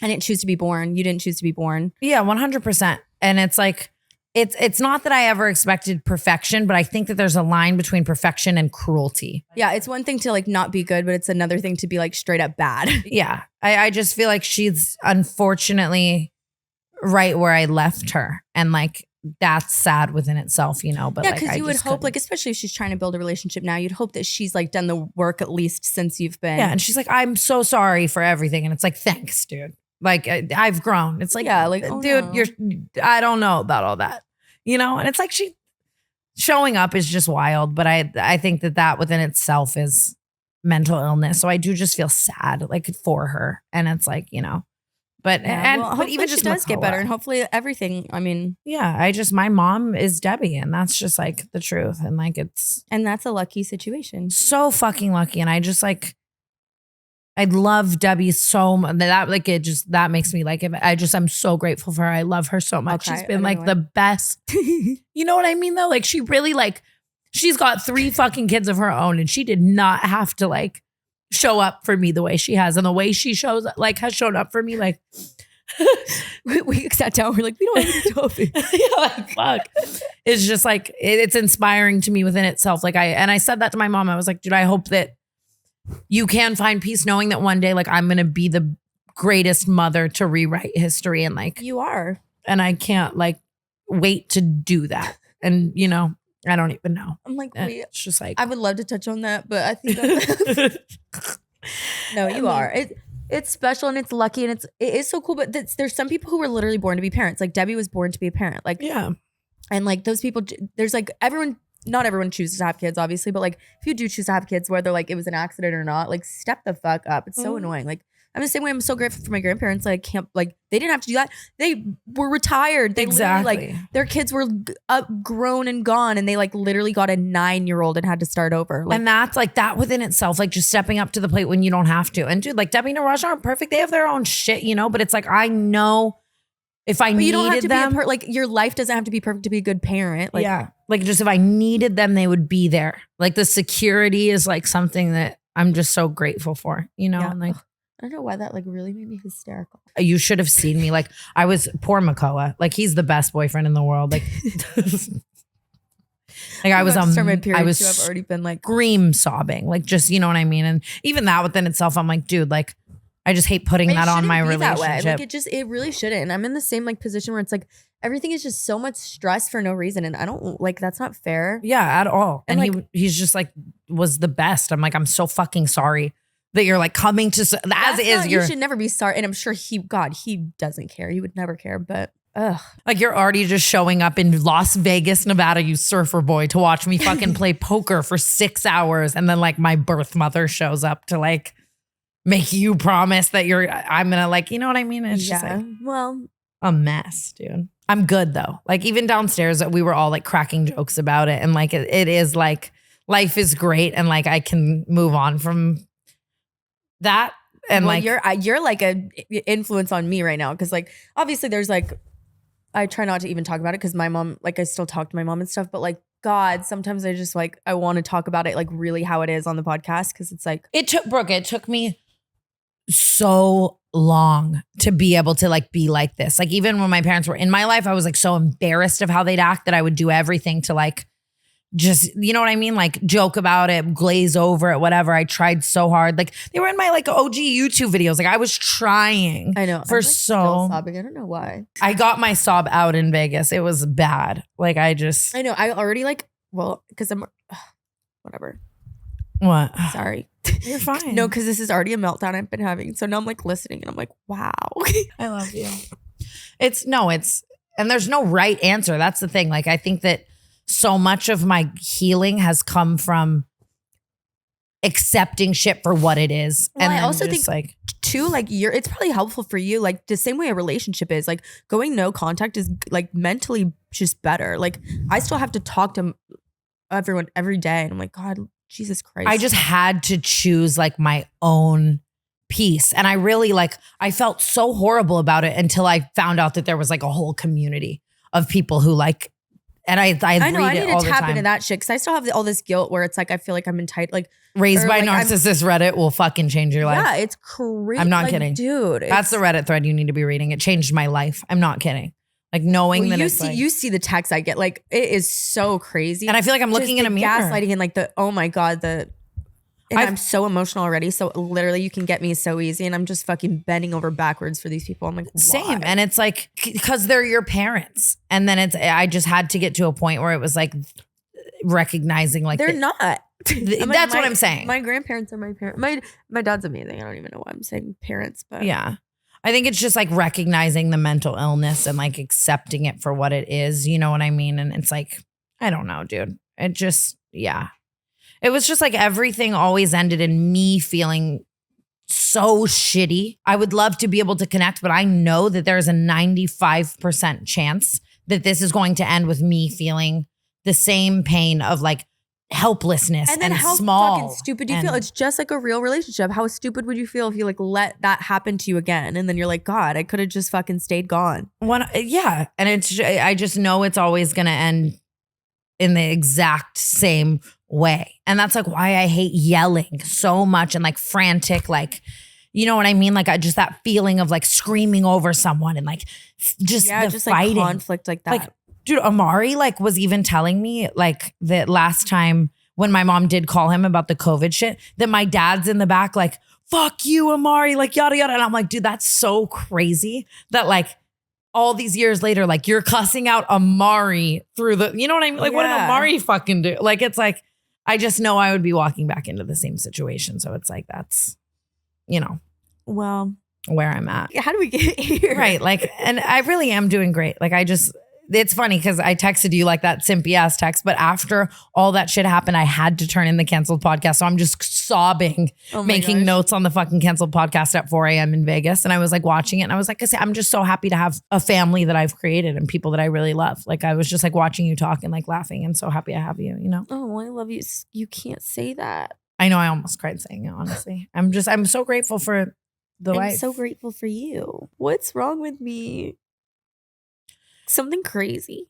I didn't choose to be born. You didn't choose to be born. Yeah, 100%. And it's like, it's not that I ever expected perfection, but I think that there's a line between perfection and cruelty. Yeah, it's one thing to like not be good, but it's another thing to be like straight up bad. Yeah, I just feel like she's unfortunately right where I left her. And like, that's sad within itself, you know. But yeah, like, because you would hope, like, especially if she's trying to build a relationship now, you'd hope that she's like done the work at least since you've been. Yeah, and she's like, I'm so sorry for everything. And it's like, thanks, dude. Like, I've grown. It's like, yeah, like, dude, I don't know about all that. You know, and it's like she showing up is just wild. But I think that within itself is mental illness. So I do just feel sad like for her. And it's like, you know, but but even just she does get better and hopefully everything. I mean, yeah, my mom is Debbie and that's just like the truth. And like and that's a lucky situation. So fucking lucky. And I just like, I love Debbie so much. That like that makes me like it. I'm so grateful for her. I love her so much. Okay, she's been like the best. You know what I mean though? Like she really like she's got 3 fucking kids of her own and she did not have to like show up for me the way she has and the way she has shown up for me like we sat down. We're like, we don't have any coffee. Yeah, like fuck. It's just like it's inspiring to me within itself. Like I said that to my mom. I was like, dude, I hope that you can find peace knowing that one day, like, I'm going to be the greatest mother to rewrite history. And like, you are. And I can't like wait to do that. And, you know, I don't even know. I'm like, wait, it's just like, I would love to touch on that, but I think no, you are. It's special and it's lucky and it is so cool. But there's some people who were literally born to be parents. Like Debbie was born to be a parent. Like, yeah. And like those people, there's like not everyone chooses to have kids, obviously, but like if you do choose to have kids, whether like it was an accident or not, like step the fuck up. It's so annoying. Like I'm the same way. I'm so grateful for my grandparents. Like, can't, like, they didn't have to do that. They were retired. They Exactly. literally, like, their kids were grown and gone, and they like literally got a 9-year-old and had to start over. Like, and that's like that within itself, like just stepping up to the plate when you don't have to. And dude, like Debbie and Raj aren't perfect. They have their own shit, you know, but it's like, I know if I but you needed don't have to them, be like, your life doesn't have to be perfect to be a good parent. Like, yeah. Like just if I needed them, they would be there. Like the security is like something that I'm just so grateful for, you know? Yeah. And like, I don't know why that like really made me hysterical. you should have seen me. Like I was poor Makoa. Like he's the best boyfriend in the world. Like, like I was, I was I've already been like scream sobbing. Like just, you know what I mean? And even that within itself, I'm like, dude, like I just hate putting that on my relationship. Like it really shouldn't. And I'm in the same like position where it's like everything is just so much stress for no reason. And I don't like, that's not fair. Yeah, at all. And like, he's just like, was the best. I'm like, I'm so fucking sorry that you're like coming to, as is. You should never be sorry. And I'm sure he doesn't care. He would never care. But ugh. Like you're already just showing up in Las Vegas, Nevada, you surfer boy, to watch me fucking play poker for 6 hours. And then like my birth mother shows up to like make you promise that I'm gonna like, you know what I mean? It's just like, well, a mess, dude. I'm good though. Like even downstairs we were all like cracking jokes about it. And like, it is like, life is great. And like, I can move on from that. And well, like, you're like a influence on me right now. Cause like, obviously there's like, I try not to even talk about it. Cause my mom, like I still talk to my mom and stuff, but like, God, sometimes I just like, I want to talk about it like really how it is on the podcast. Cause it's like, it took me so long to be able to like be like this. Like even when my parents were in my life, I was like so embarrassed of how they'd act that I would do everything to like just, you know what I mean? Like joke about it, glaze over it, whatever. I tried so hard. Like they were in my like OG YouTube videos. Like I was trying. I know. For I'm, like, so still sobbing. I don't know why. I got my sob out in Vegas. It was bad. Like I know. I already like, well, because I'm whatever. What? Sorry. You're fine. No, because this is already a meltdown I've been having. So now I'm like listening and I'm like, wow. I love you. And there's no right answer. That's the thing. Like, I think that so much of my healing has come from accepting shit for what it is. Well, and I then also just, think like, too, like it's probably helpful for you. Like the same way a relationship is, like going no contact is like mentally just better. Like I still have to talk to everyone every day. And I'm like, God, Jesus Christ. I just had to choose like my own peace. And I really like, I felt so horrible about it until I found out that there was like a whole community of people who like, and I know I need to tap into that shit because I still have all this guilt where it's like I feel like I'm entitled, like Raised by Narcissist Reddit will fucking change your life. Yeah, it's crazy. I'm not kidding, dude. That's the Reddit thread you need to be reading. It changed my life. I'm not kidding. Like knowing that you see the text I get, like it is so crazy, and I feel like I'm looking in a mirror, gaslighting, and like oh my God, I'm so emotional already. So literally, you can get me so easy, and I'm just fucking bending over backwards for these people. I'm like, same, and it's like because they're your parents, and then I just had to get to a point where it was like recognizing like they're not. That's what I'm saying. My grandparents are my parents. My dad's amazing. I don't even know why I'm saying parents, but yeah. I think it's just like recognizing the mental illness and like accepting it for what it is. You know what I mean? And it's like, I don't know, dude. It just, yeah. It was just like everything always ended in me feeling so shitty. I would love to be able to connect, but I know that there's a 95% chance that this is going to end with me feeling the same pain of like helplessness and how small. Fucking stupid do you feel? It's just like a real relationship. How stupid would you feel if you like let that happen to you again, and then you're like, God, I could have just fucking stayed gone. Yeah, and I just know it's always gonna end in the exact same way, and that's like why I hate yelling so much and like frantic, like you know what I mean? Like just that feeling of like screaming over someone and like just fighting. Like conflict like that. Like, dude, Amari like was even telling me like that last time when my mom did call him about the COVID shit, that my dad's in the back like, fuck you, Amari, like yada yada. And I'm like, dude, that's so crazy that like all these years later, like you're cussing out Amari through the, you know what I mean? Like what did Amari fucking do? Like it's like, I just know I would be walking back into the same situation. So it's like, that's, you know, well, where I'm at. How do we get here? Right. Like, and I really am doing great. Like I just, it's funny because I texted you like that simpy ass text, but after all that shit happened, I had to turn in the canceled podcast. So I'm just sobbing, making notes on the fucking canceled podcast at 4 a.m. in Vegas. And I was like watching it and I was like, I'm just so happy to have a family that I've created and people that I really love. Like I was just like watching you talk and like laughing and so happy I have you, you know? Oh, I love you. You can't say that. I know I almost cried saying it, honestly. I'm so grateful for the life. I'm so grateful for you. What's wrong with me? Something crazy.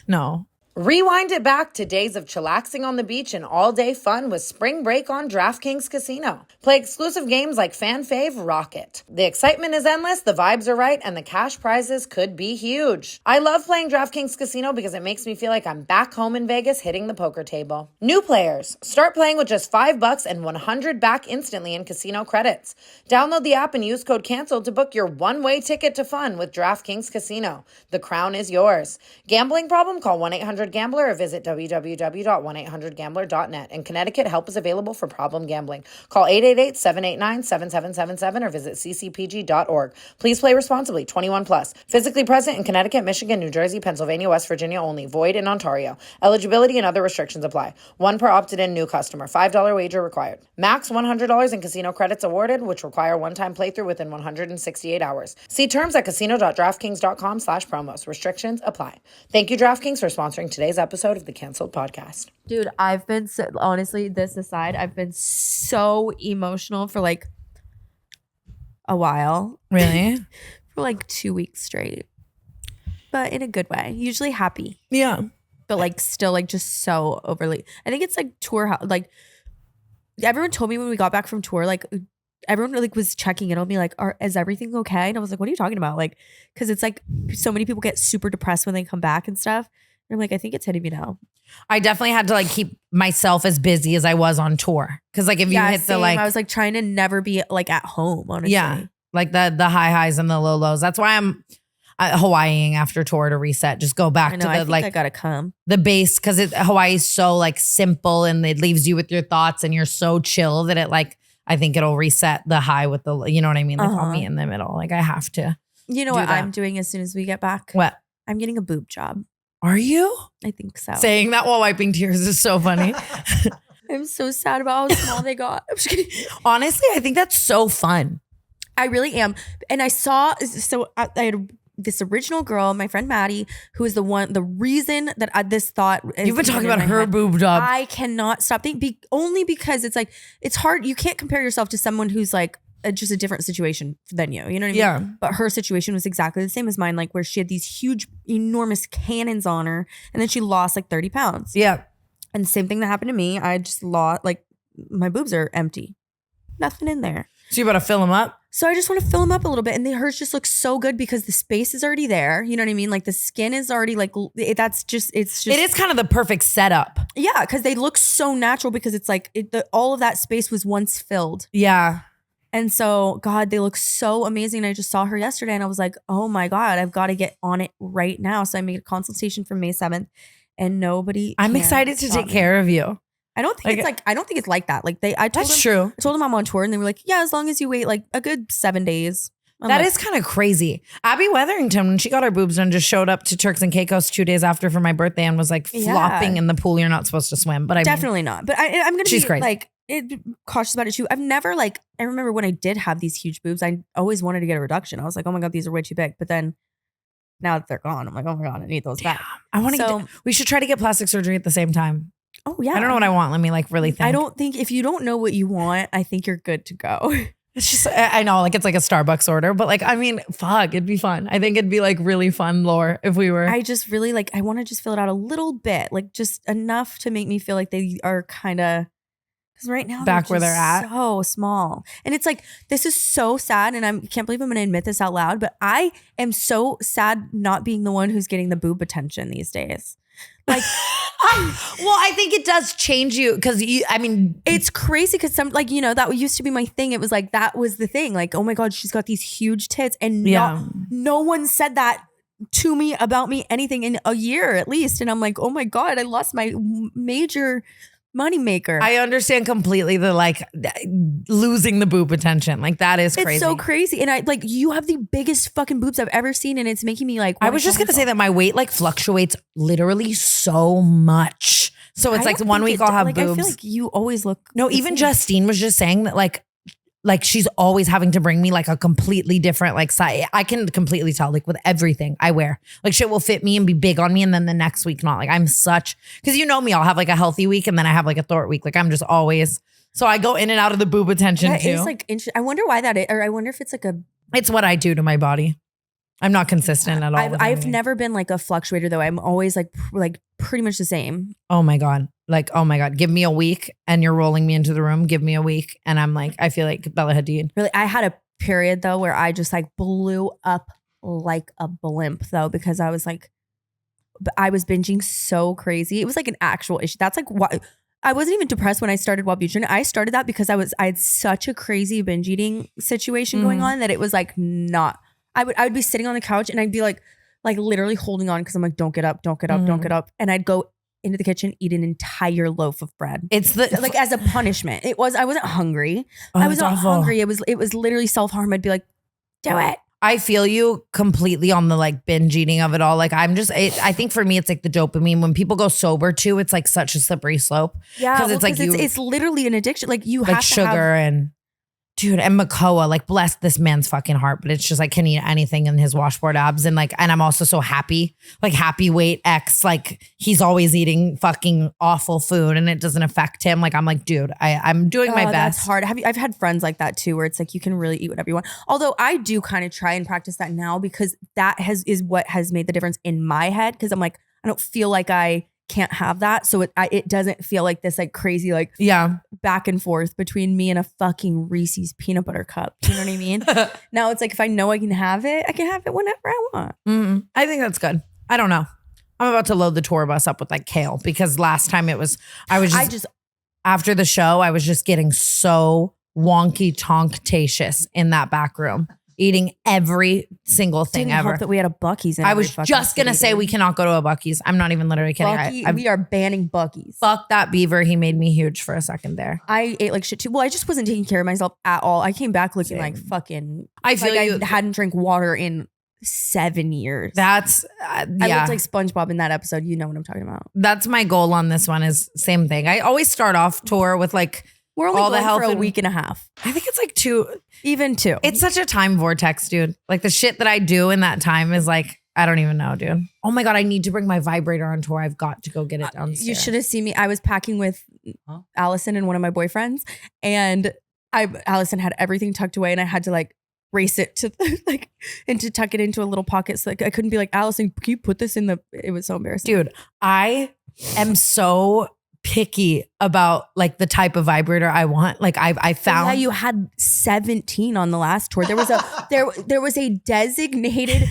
No. Rewind it back to days of chillaxing on the beach and all-day fun with spring break on DraftKings Casino. Play exclusive games like Fan Fave Rocket. The excitement is endless, the vibes are right, and the cash prizes could be huge. I love playing DraftKings Casino because it makes me feel like I'm back home in Vegas hitting the poker table. New players, start playing with just $5 and 100 back instantly in casino credits. Download the app and use code CANCELED to book your one-way ticket to fun with DraftKings Casino. The crown is yours. Gambling problem? Call 1-800-GAMBLER or visit www.1800gambler.net. In Connecticut, help is available for problem gambling. Call 888-789-7777 or visit ccpg.org. Please play responsibly. 21 plus. Physically present in Connecticut, Michigan, New Jersey, Pennsylvania, West Virginia only. Void in Ontario. Eligibility and other restrictions apply. One per opted-in new customer. $5 wager required. Max $100 in casino credits awarded, which require one-time playthrough within 168 hours. See terms at casino.draftkings.com/promos. Restrictions apply. Thank you, DraftKings, for sponsoring today's episode of the Canceled Podcast. Dude, I've been honestly, this aside, I've been so emotional for like a while. Really? For like 2 weeks straight. But in a good way. Usually happy. Yeah. But like still like just so overly. I think it's like tour, like everyone told me when we got back from tour, like everyone like was checking in on me like, is everything okay? And I was like, what are you talking about? Like, because it's like so many people get super depressed when they come back and stuff. And I'm like, I think it's hitting me now. I definitely had to like keep myself as busy as I was on tour. Cause like if you hit the like, I was like trying to never be like at home, honestly. Yeah. Like the high highs and the low lows. That's why I'm Hawaiiing after tour to reset. Just go back to the I gotta come. the base. Cause Hawaii is so like simple and it leaves you with your thoughts and you're so chill that it like, I think it'll reset the high with the, you know what I mean? Like I'll meet in the middle. Like I have to. You know what I'm doing as soon as we get back? What? I'm getting a boob job. Are you? I think so. Saying that while wiping tears is so funny. I'm so sad about how small they got. I'm just kidding. Honestly, I think that's so fun. I really am. And I saw, I had this original girl, my friend Maddie, who is the reason that this thought. You've been talking about her boob job. I cannot stop thinking, only because it's like, it's hard. You can't compare yourself to someone who's like, just a different situation than you know what I mean? Yeah. But her situation was exactly the same as mine, like where she had these huge, enormous cannons on her and then she lost like 30 pounds. Yeah. And same thing that happened to me. I just lost, like my boobs are empty. Nothing in there. So you better fill them up? So I just want to fill them up a little bit. And hers just looks so good because the space is already there. You know what I mean? Like the skin is already like, it is kind of the perfect setup. Yeah. Cause they look so natural because it's like all of that space was once filled. Yeah. And so, God, they look so amazing. I just saw her yesterday and I was like, oh my God, I've got to get on it right now. So I made a consultation for May 7th and nobody. I'm excited to take care of you. I don't think it's like that. Like I told them I'm on tour and they were like, yeah, as long as you wait like a good 7 days. That is kind of crazy. Abby Weatherington, when she got her boobs done, just showed up to Turks and Caicos 2 days after for my birthday and was like flopping in the pool. You're not supposed to swim, but definitely not. But I'm going to be crazy. Like cautious about it too. I've never I remember when I did have these huge boobs, I always wanted to get a reduction. I was like, oh my God, these are way too big. But then now that they're gone, I'm like, oh my God, I need those back. I want to we should try to get plastic surgery at the same time. Oh yeah. I don't know what I want. Let me like really think. I don't think if you don't know what you want, I think you're good to go. It's just, I know like it's like a Starbucks order, but like, I mean, fuck, it'd be fun. I think it'd be like really fun lore if we were. I just really I want to just fill it out a little bit, like just enough to make me feel like they are kind of, because right now back where they're at. So small. And it's like, this is so sad. And I can't believe I'm going to admit this out loud, but I am so sad not being the one who's getting the boob attention these days. Like, well, I think it does change you because it's crazy because that used to be my thing. It was like, that was the thing. Like, oh my God, she's got these huge tits. And no one said that to me about me anything in a year at least. And I'm like, oh my God, I lost my major moneymaker. I understand completely the like losing the boob attention. Like that is crazy. It's so crazy. And I like, you have the biggest fucking boobs I've ever seen. And it's making me like, I was just going to say that my weight like fluctuates literally so much. So it's like one week I'll have boobs. I feel like you always look. No, even Justine was just saying that like she's always having to bring me like a completely different like size. I can completely tell like with everything I wear. Like shit will fit me and be big on me and then the next week not. Like I'm such, because you know me, I'll have like a healthy week and then I have like a thwart week. Like I'm just always, so I go in and out of the boob attention too. It's like, I wonder why that is, or I wonder if it's like it's what I do to my body. I'm not consistent at all. I've never been like a fluctuator though. I'm always like pretty much the same. Oh my God. Like, oh my God, give me a week and you're rolling me into the room. Give me a week. And I'm like, I feel like Bella Hadid. Really, I had a period though where I just like blew up like a blimp though, because I was binging so crazy. It was like an actual issue. That's like what I wasn't even depressed when I started Wellbutrin. I started that because I had such a crazy binge eating situation going on that it was like not. I would be sitting on the couch and I'd be like literally holding on because I'm like, don't get up, don't get up, don't get up. And I'd go into the kitchen, eat an entire loaf of bread. It's like as a punishment. I wasn't hungry. I was not hungry. It was literally self-harm. I'd be like, do it. I feel you completely on the like binge eating of it all. Like I think for me, it's like the dopamine. When people go sober too, it's like such a slippery slope. Yeah. Because it's like it's literally an addiction. Like you like have sugar to have, and dude, and Makoa, like bless this man's fucking heart, but it's just like can eat anything in his washboard abs. And like, and I'm also so happy, like happy weight X, like he's always eating fucking awful food and it doesn't affect him. Like I'm like, dude, I'm doing my best. That's hard. I've had friends like that too, where it's like you can really eat whatever you want. Although I do kind of try and practice that now because that is what has made the difference in my head. Cause I'm like, I don't feel like I can't have that. So it doesn't feel like this like crazy like back and forth between me and a fucking Reese's peanut butter cup. You know what I mean? Now it's like if I know I can have it whenever I want. I think that's good. I don't know. I'm about to load the tour bus up with like kale because last time after the show, I was just getting so wonky tonktacious in that back room. Eating every single thing Didn't ever. Hope that we had a Buc-ee's. I was just gonna say we cannot go to a Buc-ee's. I'm not even literally kidding. We are banning Buc-ee's. Fuck that beaver. He made me huge for a second there. I ate like shit too. Well, I just wasn't taking care of myself at all. I came back looking like fucking. I feel like I hadn't drank water in 7 years. That's I looked like SpongeBob in that episode. You know what I'm talking about. That's my goal on this one. Is same thing. I always start off tour with like. We're only going for a week and a half. I think it's like 2. Even 2. It's such a time vortex, dude. Like the shit that I do in that time is like, I don't even know, dude. Oh my God, I need to bring my vibrator on tour. I've got to go get it downstairs. You should have seen me. I was packing with Allison and one of my boyfriends. And Allison had everything tucked away and I had to like race it to like, and to tuck it into a little pocket. So like I couldn't be like, Allison, can you put this in it was so embarrassing. Dude, I am so picky about like the type of vibrator I want. Like I found you had 17 on the last tour. There was a designated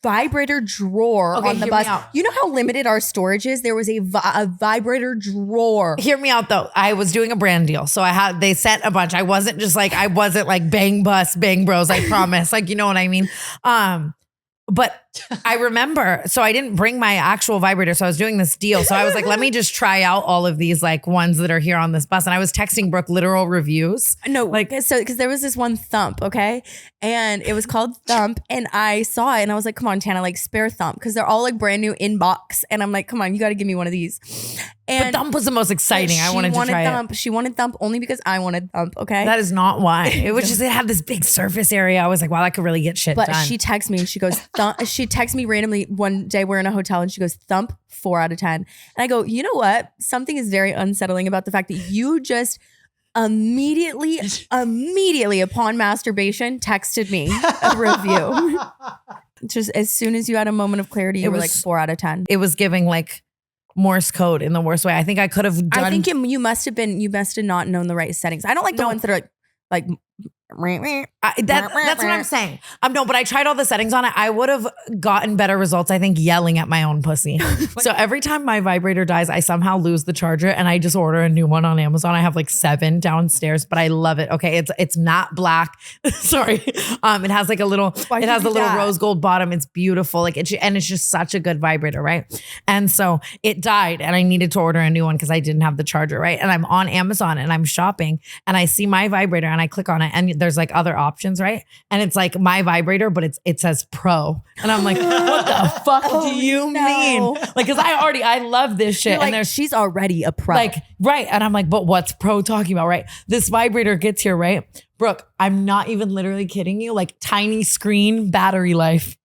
vibrator drawer on the bus. You know how limited our storage is? There was a vibrator drawer. Hear me out though. I was doing a brand deal. So they sent a bunch. I wasn't like bang bus, bang bros, I promise. Like, you know what I mean? But I remember, so I didn't bring my actual vibrator. So I was doing this deal. So I was like, let me just try out all of these like ones that are here on this bus. And I was texting Brooke literal reviews. No, like, so because there was this one Thump, okay? And it was called Thump. And I saw it and I was like, come on, Tana, like spare Thump. Because they're all like brand new in box. And I'm like, come on, you got to give me one of these. And but Thump was the most exciting. I wanted to try Thump. it. She wanted Thump only because I wanted Thump, okay? That is not why. It was just, it had this big surface area. I was like, wow, that could really get shit done. But she texts me and she goes, she texts me randomly one day, we're in a hotel and she goes, Thump, 4 out of 10. And I go, you know what? Something is very unsettling about the fact that you just immediately upon masturbation texted me a review. Just as soon as you had a moment of clarity, you were like 4 out of 10. It was giving like Morse code in the worst way. I think I could have done. I think you must have not known the right settings. I don't like the ones that are like That's what I'm saying. No, but I tried all the settings on it. I would have gotten better results, I think, yelling at my own pussy. So every time my vibrator dies, I somehow lose the charger and I just order a new one on Amazon. I have like 7 downstairs, but I love it. Okay, it's matte black. Sorry, it has like a little. It has a little rose gold bottom. It's beautiful. Like and it's just such a good vibrator, right? And so it died, and I needed to order a new one because I didn't have the charger, right? And I'm on Amazon and I'm shopping, and I see my vibrator, and I click on it, and there's like other options, right? And it's like my vibrator, but it says pro. And I'm like, what the fuck do you mean? Like, cause I love this shit. Like, and she's already a pro. Like, right. And I'm like, but what's pro talking about, right? This vibrator gets here, right? Brooke, I'm not even literally kidding you. Like tiny screen battery life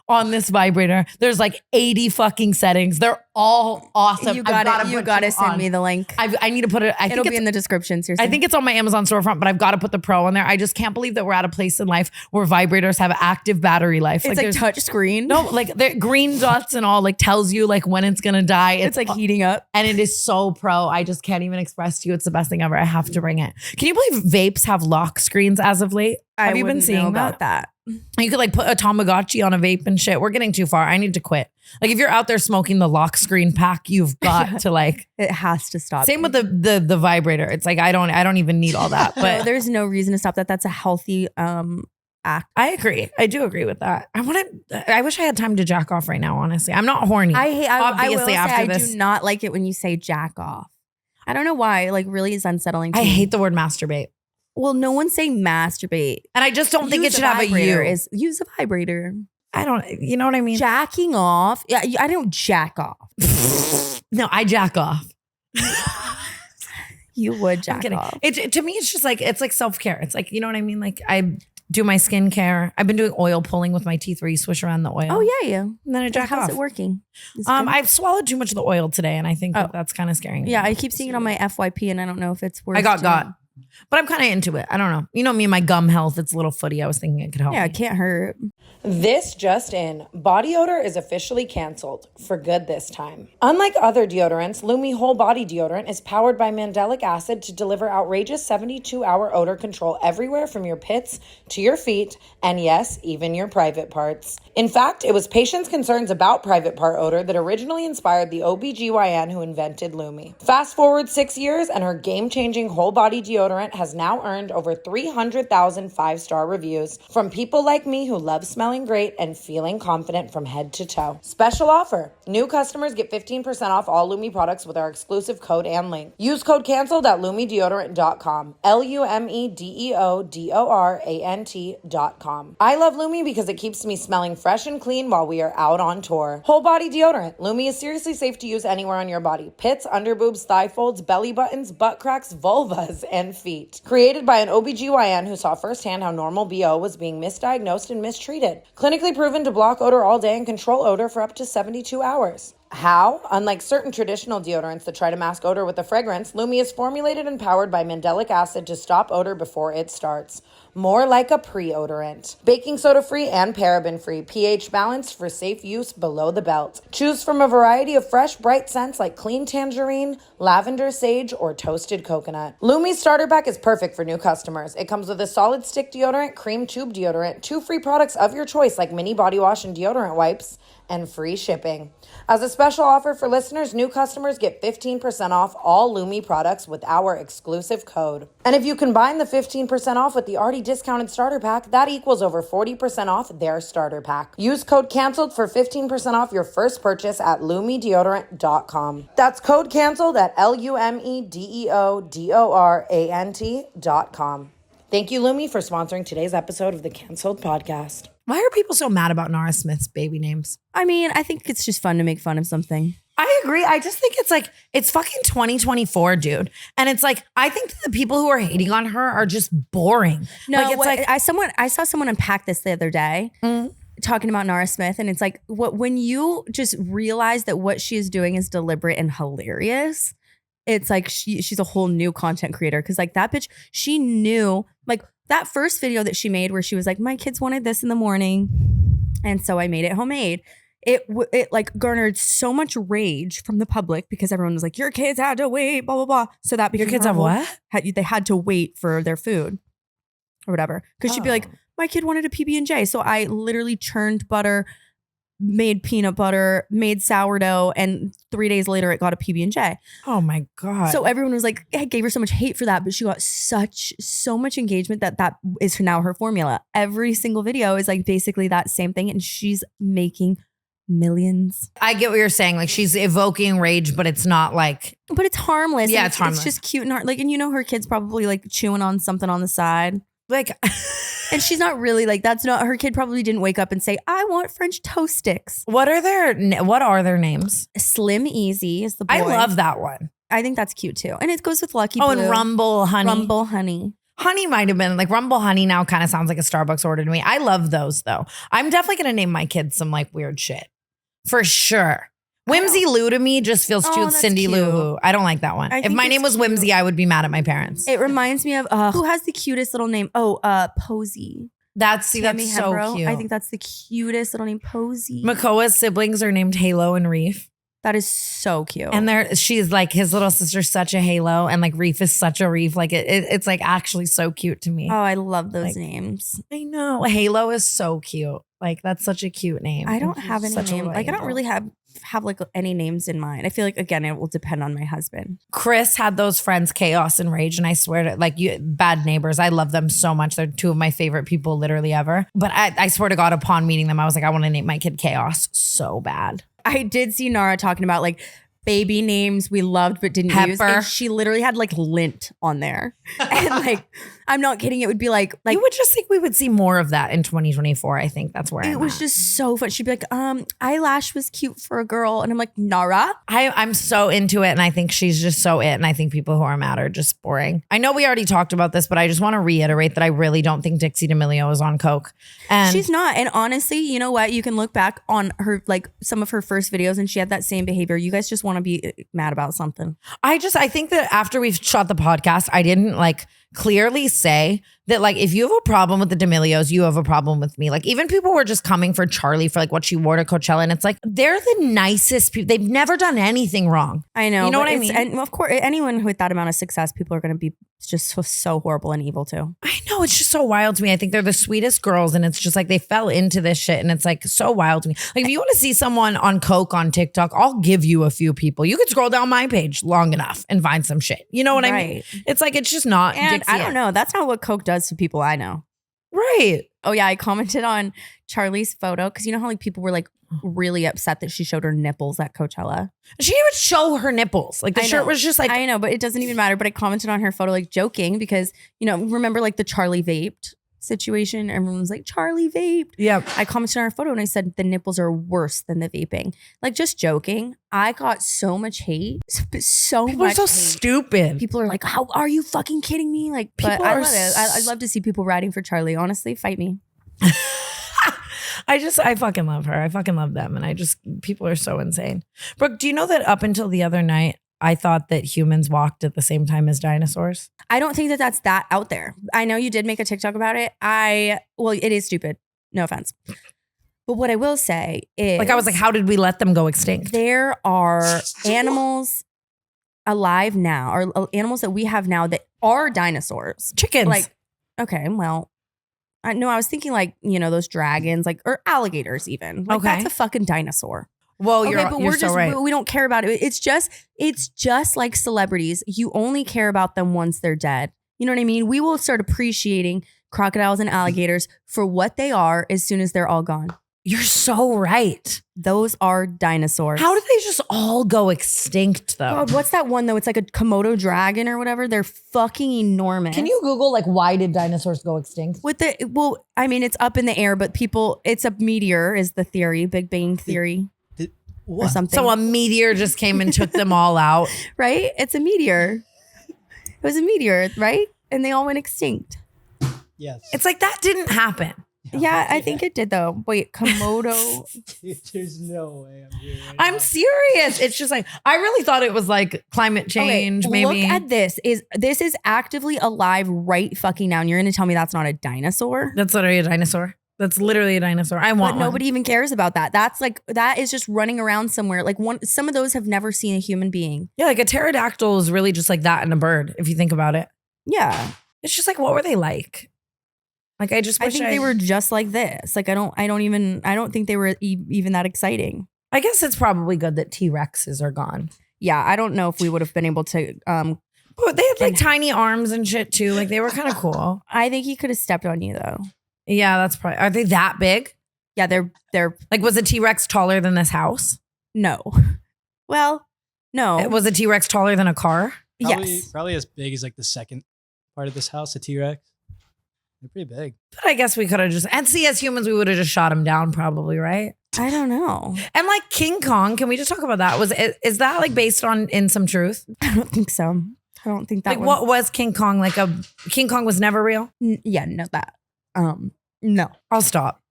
on this vibrator. There's like 80 fucking settings. They're all awesome. You gotta send me the link. I need to put it. It'll be in the description. Seriously. I think it's on my Amazon storefront, but I've got to put the pro on there. I just can't believe that we're at a place in life where vibrators have active battery life. It's like touch screen. No, like the green dots and all like tells you like when it's gonna die. It's like heating up, and it is so pro. I just can't even express to you. It's the best thing ever. I have to bring it. Can you believe vapes have lock screens as of late? Have you been seeing about that? You could like put a Tamagotchi on a vape and shit. We're getting too far. I need to quit. Like if you're out there smoking the lock screen pack, you've got to like. It has to stop. Same with the vibrator. It's like I don't even need all that. But no, there's no reason to stop that. That's a healthy act. I agree. I do agree with that. I wish I had time to jack off right now. Honestly, I'm not horny. Obviously, after this, I do not like it when you say jack off. I don't know why. Like really is unsettling. I hate the word masturbate. Well, no one's saying masturbate. And I just don't think it should have a you. Use a vibrator. I don't, you know what I mean? Jacking off. Yeah, I don't jack off. No, I jack off. You would jack off. To me, it's just like, it's like self-care. It's like, you know what I mean? Like I do my skincare. I've been doing oil pulling with my teeth where you swish around the oil. Oh, yeah. And then I jack off. How's it working? I've swallowed too much of the oil today, and I think that's kind of scaring me. Yeah, I keep seeing it on my FYP, and I don't know if it's worth it. I got. But I'm kind of into it. I don't know. You know me and my gum health. It's a little footy. I was thinking it could help. Yeah, it can't hurt. This just in. Body odor is officially canceled. For good this time. Unlike other deodorants, Lumi Whole Body Deodorant is powered by mandelic acid to deliver outrageous 72-hour odor control everywhere from your pits to your feet, and yes, even your private parts. In fact, it was patients' concerns about private part odor that originally inspired the OBGYN who invented Lumi. Fast forward 6 years, and her game-changing whole body deodorant has now earned over 300,000 5-star reviews from people like me who love smelling great and feeling confident from head to toe. Special offer. New customers get 15% off all Lumi products with our exclusive code and link. Use code CANCELLED at LumeDeodorant.com. LumeDeodorant.com. I love Lumi because it keeps me smelling fresh and clean while we are out on tour. Whole body deodorant. Lumi is seriously safe to use anywhere on your body. Pits, underboobs, thigh folds, belly buttons, butt cracks, vulvas, and feet. Created by an OBGYN who saw firsthand how normal BO was being misdiagnosed and mistreated. Clinically proven to block odor all day and control odor for up to 72 hours. How? Unlike certain traditional deodorants that try to mask odor with a fragrance, Lumi is formulated and powered by mandelic acid to stop odor before it starts. More like a pre-odorant. Baking soda free and paraben free. pH balanced for safe use below the belt. Choose from a variety of fresh, bright scents like clean tangerine, lavender, sage, or toasted coconut. Lumi's starter pack is perfect for new customers. It comes with a solid stick deodorant, cream tube deodorant, 2 free products of your choice like mini body wash and deodorant wipes, and free shipping. As a special offer for listeners, new customers get 15% off all Lumi products with our exclusive code. And if you combine the 15% off with the already discounted starter pack, that equals over 40% off their starter pack. Use code CANCELLED for 15% off your first purchase at LumeDeodorant.com. That's code CANCELLED at LumeDeodorant.com. Thank you, Lumi, for sponsoring today's episode of the Cancelled Podcast. Why are people so mad about Nara Smith's baby names? I mean, I think it's just fun to make fun of something. I agree. I just think it's like, it's fucking 2024, dude. And it's like, I think that the people who are hating on her are just boring. No, like, it's I saw someone unpack this the other day. Talking about Nara Smith, and it's like when you just realize that what she is doing is deliberate and hilarious, it's like she's a whole new content creator. Because like that bitch, she knew like that first video that she made where she was like, my kids wanted this in the morning, and so I made it homemade. it like garnered so much rage from the public because everyone was like, your kids had to wait, blah, blah, blah. So that became Your kids have what? They had to wait for their food or whatever. Because she'd be like, my kid wanted a PB&J. So I literally churned butter, made peanut butter, made sourdough, and 3 days later it got a PB&J. Oh my God. So everyone was like, I gave her so much hate for that, but she got so much engagement that is now her formula. Every single video is like basically that same thing, and she's making millions. I get what you're saying. Like she's evoking rage, but it's not like. But it's harmless. Yeah, and it's harmless. It's just cute and like, and you know, her kid's probably like chewing on something on the side. Like, and she's not really like, that's not, her kid probably didn't wake up and say, I want French toast sticks. what are their names? Slim Easy is the boy. I love that one. I think that's cute too. And it goes with Lucky Blue. Oh, and Rumble Honey. Rumble Honey. Honey might have been like Rumble Honey now kind of sounds like a Starbucks order to me. I love those though. I'm definitely going to name my kids some like weird shit. For sure. Whimsy Lou to me just feels too that's Cindy cute. Lou Who. I don't like that one. I If think my it's name was cute. Whimsy, I would be mad at my parents. It reminds me of who has the cutest little name? Posy. That's Tammy so Hembrow. cute. I think that's the cutest little name, Posy. Makoa's siblings are named Halo and Reef. That is so cute. And she's like, his little sister's such a Halo and like Reef is such a Reef. Like it's like actually so cute to me. oh, I love those Like, names. I know. Halo is so cute. Like that's such a cute name. I don't have any Such a name. little Like I don't angel. really have like any names in mind. I feel like again it will depend on my husband. Chris had those friends, Chaos and Rage, and I swear to like you, bad neighbors. I love them so much. They're two of my favorite people literally ever. But I swear to God, upon meeting them, I was like, I want to name my kid Chaos so bad. I did see Nara talking about like baby names we loved but didn't use. Pepper. And she literally had like lint on there. And like, I'm not kidding. It would be like You would just think we would see more of that in 2024. I think that's where it I'm was at. just so fun. She'd be like, eyelash was cute for a girl. And I'm like, Nara? I'm so into it, and I think she's just so it, and I think people who are mad are just boring. I know we already talked about this, but I just want to reiterate that I really don't think Dixie D'Amelio is on coke. And She's not. And honestly, you know what? You can look back on her, like some of her first videos and she had that same behavior. You guys just want to be mad about something. I think that after we've shot the podcast, I didn't like clearly say that like if you have a problem with the D'Amelios, you have a problem with me. Like even people were just coming for Charlie for like what she wore to Coachella, and it's like they're the nicest people. They've never done anything wrong. I know. You know but what I it's- mean? And of course, anyone with that amount of success, people are going to be just so horrible and evil too. I know, it's just so wild to me. I think they're the sweetest girls, and it's just like they fell into this shit, and it's like so wild to me. Like if you want to see someone on coke on TikTok, I'll give you a few people. You could scroll down my page long enough and find some shit. You know what I mean? Right. It's like it's just not. And Dixie I don't know. That's not what coke does to people I know. Right. Oh yeah, I commented on Charlie's photo because you know how like people were like really upset that she showed her nipples at Coachella. She didn't even show her nipples. Like the I shirt know. was just like I know, but it doesn't even matter. But I commented on her photo like joking because you know remember like the Charlie vaped situation. Everyone was like Charlie vaped. yeah. I commented on her photo and I said the nipples are worse than the vaping. Like just joking. I got so much hate. So People are much so hate. stupid. People are like, how are you fucking kidding me? Like, but People I are love it. I love to see people riding for Charlie. Honestly, fight me. I fucking love her. I fucking love them. And people are so insane. Brooke, do you know that up until the other night, I thought that humans walked at the same time as dinosaurs? I don't think that that's that out there. I know you did make a TikTok about it. Well, it is stupid. No offense. But what I will say is Like I was like, how did we let them go extinct? there are animals alive now, or animals that we have now that are dinosaurs. Chickens. Like, okay, well, I was thinking like, you know, those dragons, like, or alligators even. Like, Okay. that's a fucking dinosaur. well, Okay, but you're we're so just right. we don't care about it. It's just like celebrities. You only care about them once they're dead. You know what I mean? We will start appreciating crocodiles and alligators for what they are as soon as they're all gone. You're so right. Those are dinosaurs. How did they just all go extinct though? God, what's that one though? It's like a Komodo dragon or whatever. They're fucking enormous. Can you Google like why did dinosaurs go extinct? I mean, it's up in the air, but it's a meteor is the theory, Big Bang theory or something. So a meteor just came and took them all out. Right? It's a meteor. It was a meteor, right? And they all went extinct. Yes. It's like that didn't happen. Yeah, I think it did though. Wait, Komodo. There's no way I'm here. Right I'm now. serious. It's just like I really thought it was like climate change. Okay, maybe look at this. This is actively alive right fucking now. And you're gonna tell me that's not a dinosaur? that's literally a dinosaur. That's literally a dinosaur. I want But nobody even cares about that. That is just running around somewhere. Like some of those have never seen a human being. Yeah, like a pterodactyl is really just like that in a bird, if you think about it. Yeah. It's just like, what were they like? Like, I just wish think they were just like this. Like, I don't think they were even that exciting. I guess it's probably good that T-Rexes are gone. Yeah, I don't know if we would have been able to. But they had like tiny arms and shit too. Like they were kind of cool. I think he could have stepped on you though. Yeah, that's probably. Are they that big? Yeah, they're like. Was a T-Rex taller than this house? No. Well, no. Was a T-Rex taller than a car? Yes. Probably as big as like the second part of this house, a T-Rex. They're pretty big. But I guess we could have just. And see, as humans, we would have just shot him down, probably, right? I don't know. And like King Kong, can we just talk about that? Is that like based on in some truth? I don't think so. I don't think that. Like, what was King Kong? Like King Kong was never real? Yeah, no, that. No. I'll stop.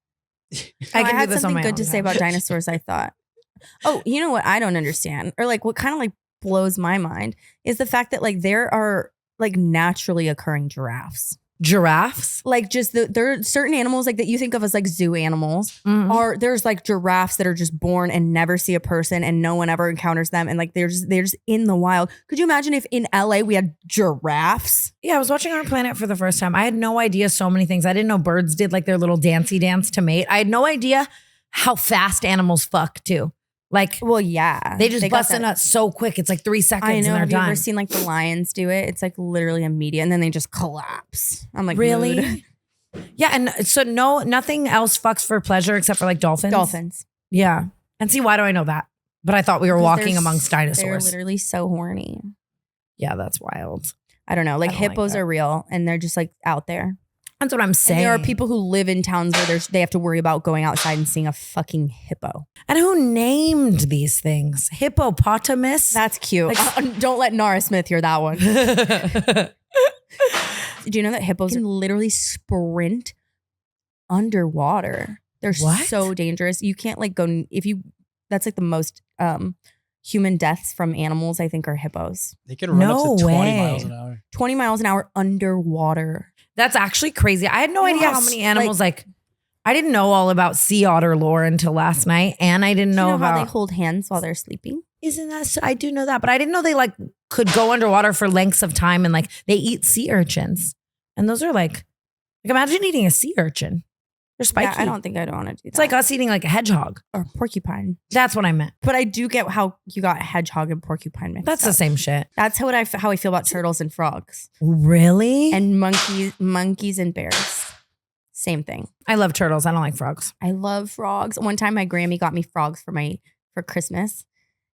I had something good to say about dinosaurs, I thought. Oh, you know what I don't understand? Or like what kind of like blows my mind is the fact that like there are like naturally occurring giraffes. Giraffes? Like just there are certain animals like that you think of as like zoo animals. Mm-hmm. There's like giraffes that are just born and never see a person and no one ever encounters them and like they're just in the wild. Could you imagine if in LA we had giraffes? Yeah, I was watching Our Planet for the first time. I had no idea so many things. I didn't know birds did like their little dancey dance to mate. I had no idea how fast animals fuck too. Like, well, yeah, they just bust a nut so quick. It's like 3 seconds I know. and they're Have done. you ever seen like the lions do it? It's like literally immediate, and then they just collapse. I'm like, really? mood. Yeah, and so nothing else fucks for pleasure except for like dolphins. Dolphins. Yeah, and see, why do I know that? But I thought we were walking amongst dinosaurs. They're literally so horny. Yeah, that's wild. I don't know. Like I don't hippos like that. are real, and they're just like out there. That's what I'm saying. And there are people who live in towns where they have to worry about going outside and seeing a fucking hippo. And who named these things? Hippopotamus? That's cute. Like, don't let Nara Smith hear that one. Do you know that hippos can literally sprint underwater? They're What? so dangerous. You can't like go that's like the most human deaths from animals, I think, are hippos. They can run up to 20 way. miles an hour. 20 miles an hour underwater. That's actually crazy. I had no idea how many animals like I didn't know all about sea otter lore until last night, and I didn't know, Do you know about how they hold hands while they're sleeping. Isn't that so? I do know that, but I didn't know they like could go underwater for lengths of time and like they eat sea urchins, and those are like imagine eating a sea urchin. They're spiky. Yeah, I don't think I'd want to do that. It's like us eating like a hedgehog or porcupine. That's what I meant. But I do get how you got hedgehog and porcupine mixed That's up. the same shit. That's how I feel about turtles and frogs Really? and monkeys and bears. Same thing. I love turtles. I don't like frogs. I love frogs. One time my Grammy got me frogs for Christmas,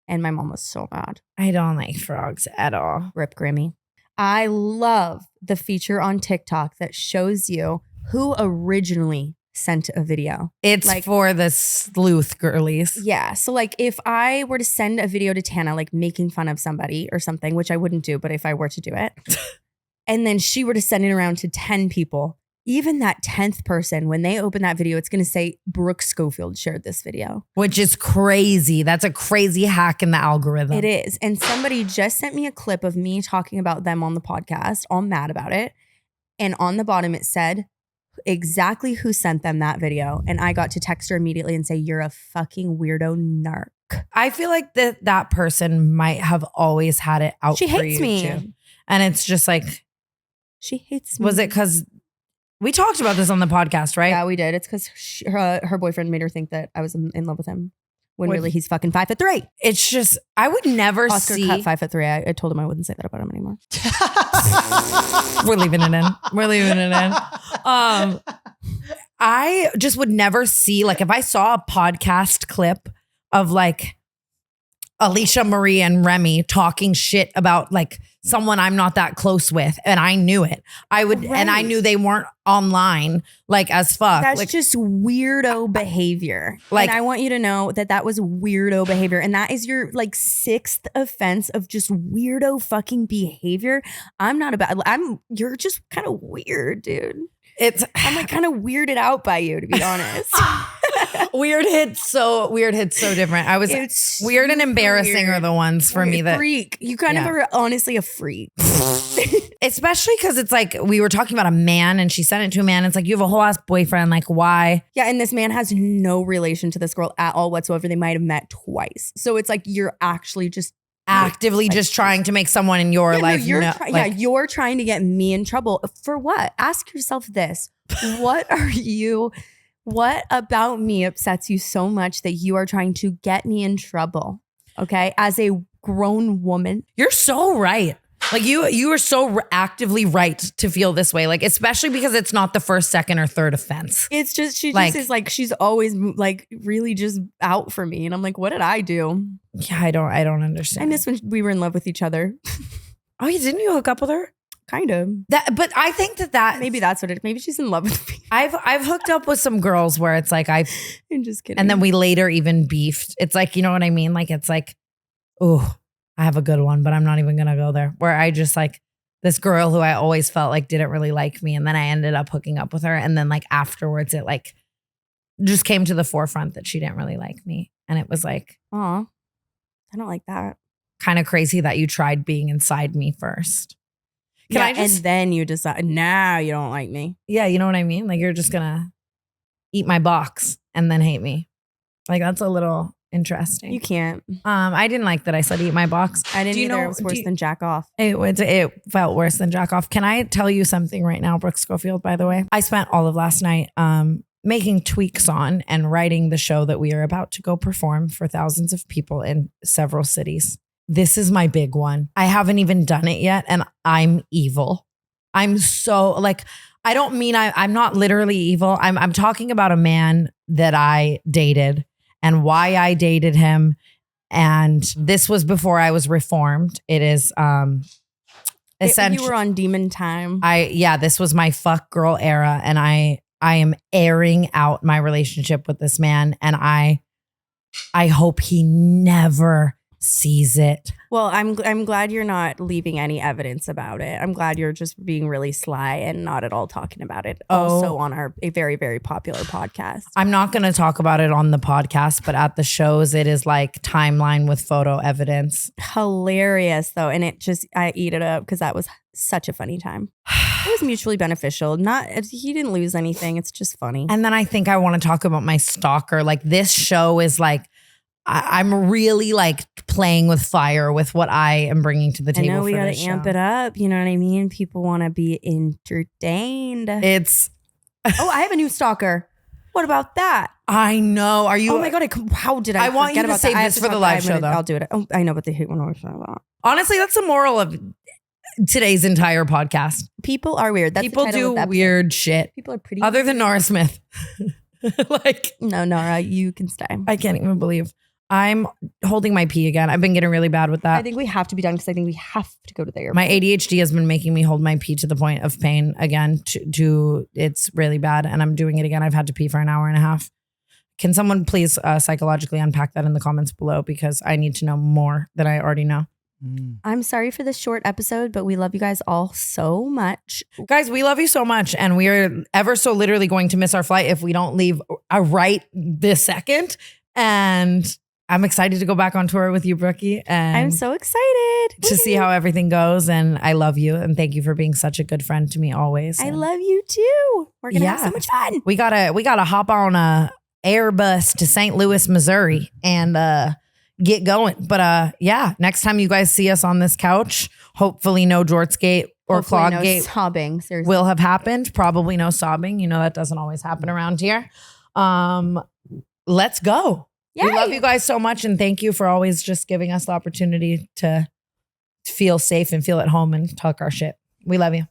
and my mom was so mad. I don't like frogs at all. Rip Grammy. I love the feature on TikTok that shows you who originally sent a video. It's like for the sleuth girlies. Yeah. So like if I were to send a video to Tana, like making fun of somebody or something, which I wouldn't do, but if I were to do it, and then she were to send it around to 10 people, even that 10th person, when they open that video, it's going to say Brooke Schofield shared this video. Which is crazy. That's a crazy hack in the algorithm. It is. And somebody just sent me a clip of me talking about them on the podcast, all mad about it. And on the bottom, it said exactly who sent them that video. And I got to text her immediately and say, you're a fucking weirdo narc. I feel like that person might have always had it out She for hates you me. too. And it's just like, She hates me. was it because we talked about this on the podcast, right? Yeah, we did. It's because her boyfriend made her think that I was in love with him when What- really he's fucking 5'3". It's just, I would never Oscar see. cut 5'3". I told him I wouldn't say that about him anymore. We're leaving it in. We're leaving it in. I just would never see, like, if I saw a podcast clip of like Alicia Marie and Remy talking shit about like someone I'm not that close with, and I knew it, I would, and I Right. knew they weren't online, like as fuck. That's like, just weirdo behavior. Like- and I want you to know that was weirdo behavior. And that is your like 6th offense of just weirdo fucking behavior. You're just kind of weird, dude. I'm like kind of weirded out by you, to be honest. weird hits so different. I was It's weird and super embarrassing weird. are the ones for me that freak. You kind of Yeah. are honestly a freak. Especially because it's like we were talking about a man and she sent it to a man. It's like, you have a whole ass boyfriend. Like, why? Yeah, and this man has no relation to this girl at all whatsoever. They might have met twice. So it's like you're actually just Actively just trying to make someone in your life. You're trying to get me in trouble. For what? Ask yourself this. What about me upsets you so much that you are trying to get me in trouble? Okay? As a grown woman. You're so right. Like you are so actively right to feel this way. Like, especially because it's not the first, second, or third offense. It's just, she just is like, she's always like really just out for me. And I'm like, what did I do? Yeah, I don't understand. I miss when we were in love with each other. Oh, didn't you hook up with her? Kind of. But I think that maybe that's what it is. Maybe she's in love with me. I've hooked up with some girls where it's like I'm just kidding. And then we later even beefed. It's like, you know what I mean? Like, it's like, oh, I have a good one, but I'm not even gonna go there. Where I just like this girl who I always felt like didn't really like me, and then I ended up hooking up with her, and then like afterwards it like just came to the forefront that she didn't really like me, and it was like, oh, I don't like that. Kind of crazy that you tried being inside me first. And then you decide, now you don't like me. Yeah, you know what I mean? Like, you're just gonna eat my box and then hate me. Like, that's a little interesting. You can't. I didn't like that I said eat my box. I didn't either. It was worse than jack off. It felt worse than jack off. Can I tell you something right now, Brooke Schofield, by the way? I spent all of last night making tweaks on and writing the show that we are about to go perform for thousands of people in several cities. This is my big one. I haven't even done it yet, and I'm evil. I'm so like, I don't mean I'm not literally evil. I'm talking about a man that I dated and why I dated him. And this was before I was reformed. It is essentially, you were on demon time. This was my fuck girl era, and I am airing out my relationship with this man, and I hope he never sees it. Well, I'm glad you're not leaving any evidence about it. I'm glad you're just being really sly and not at all talking about it. Also on a very, very popular podcast. I'm not going to talk about it on the podcast, but at the shows, it is like timeline with photo evidence. Hilarious though. And I eat it up because that was such a funny time. It was mutually beneficial. He didn't lose anything. It's just funny. And then I think I want to talk about my stalker. Like, this show is like, I'm really like playing with fire with what I am bringing to the table. I know we got to amp it up. You know what I mean? People want to be entertained. I have a new stalker. What about that? I know. Are you? Oh my God. How did I want you to save this for the live show, though. I'll do it. Oh, I know, but they hate when I talk about. Honestly, that's the moral of today's entire podcast. People are weird. That's people do weird shit. People are pretty. Other than Nora Smith. Like, no, Nora, you can stay. I can't even believe I'm holding my pee again. I've been getting really bad with that. I think we have to be done because I think we have to go to the airport. My ADHD has been making me hold my pee to the point of pain again. It's really bad, and I'm doing it again. I've had to pee for an hour and a half. Can someone please psychologically unpack that in the comments below, because I need to know more than I already know. I'm sorry for this short episode, but we love you guys all so much. Guys, we love you so much, and we are ever so literally going to miss our flight if we don't leave right this second. And I'm excited to go back on tour with you, Brookie. And I'm so excited to see how everything goes. And I love you. And thank you for being such a good friend to me always. I love you too. We're going to have so much fun. We gotta hop on a Airbus to St. Louis, Missouri and get going. But next time you guys see us on this couch, hopefully no Jortsgate or Cloggate sobbing, seriously, will have happened. Probably no sobbing. You know, that doesn't always happen around here. Let's go. Yay. We love you guys so much, and thank you for always just giving us the opportunity to feel safe and feel at home and talk our shit. We love you.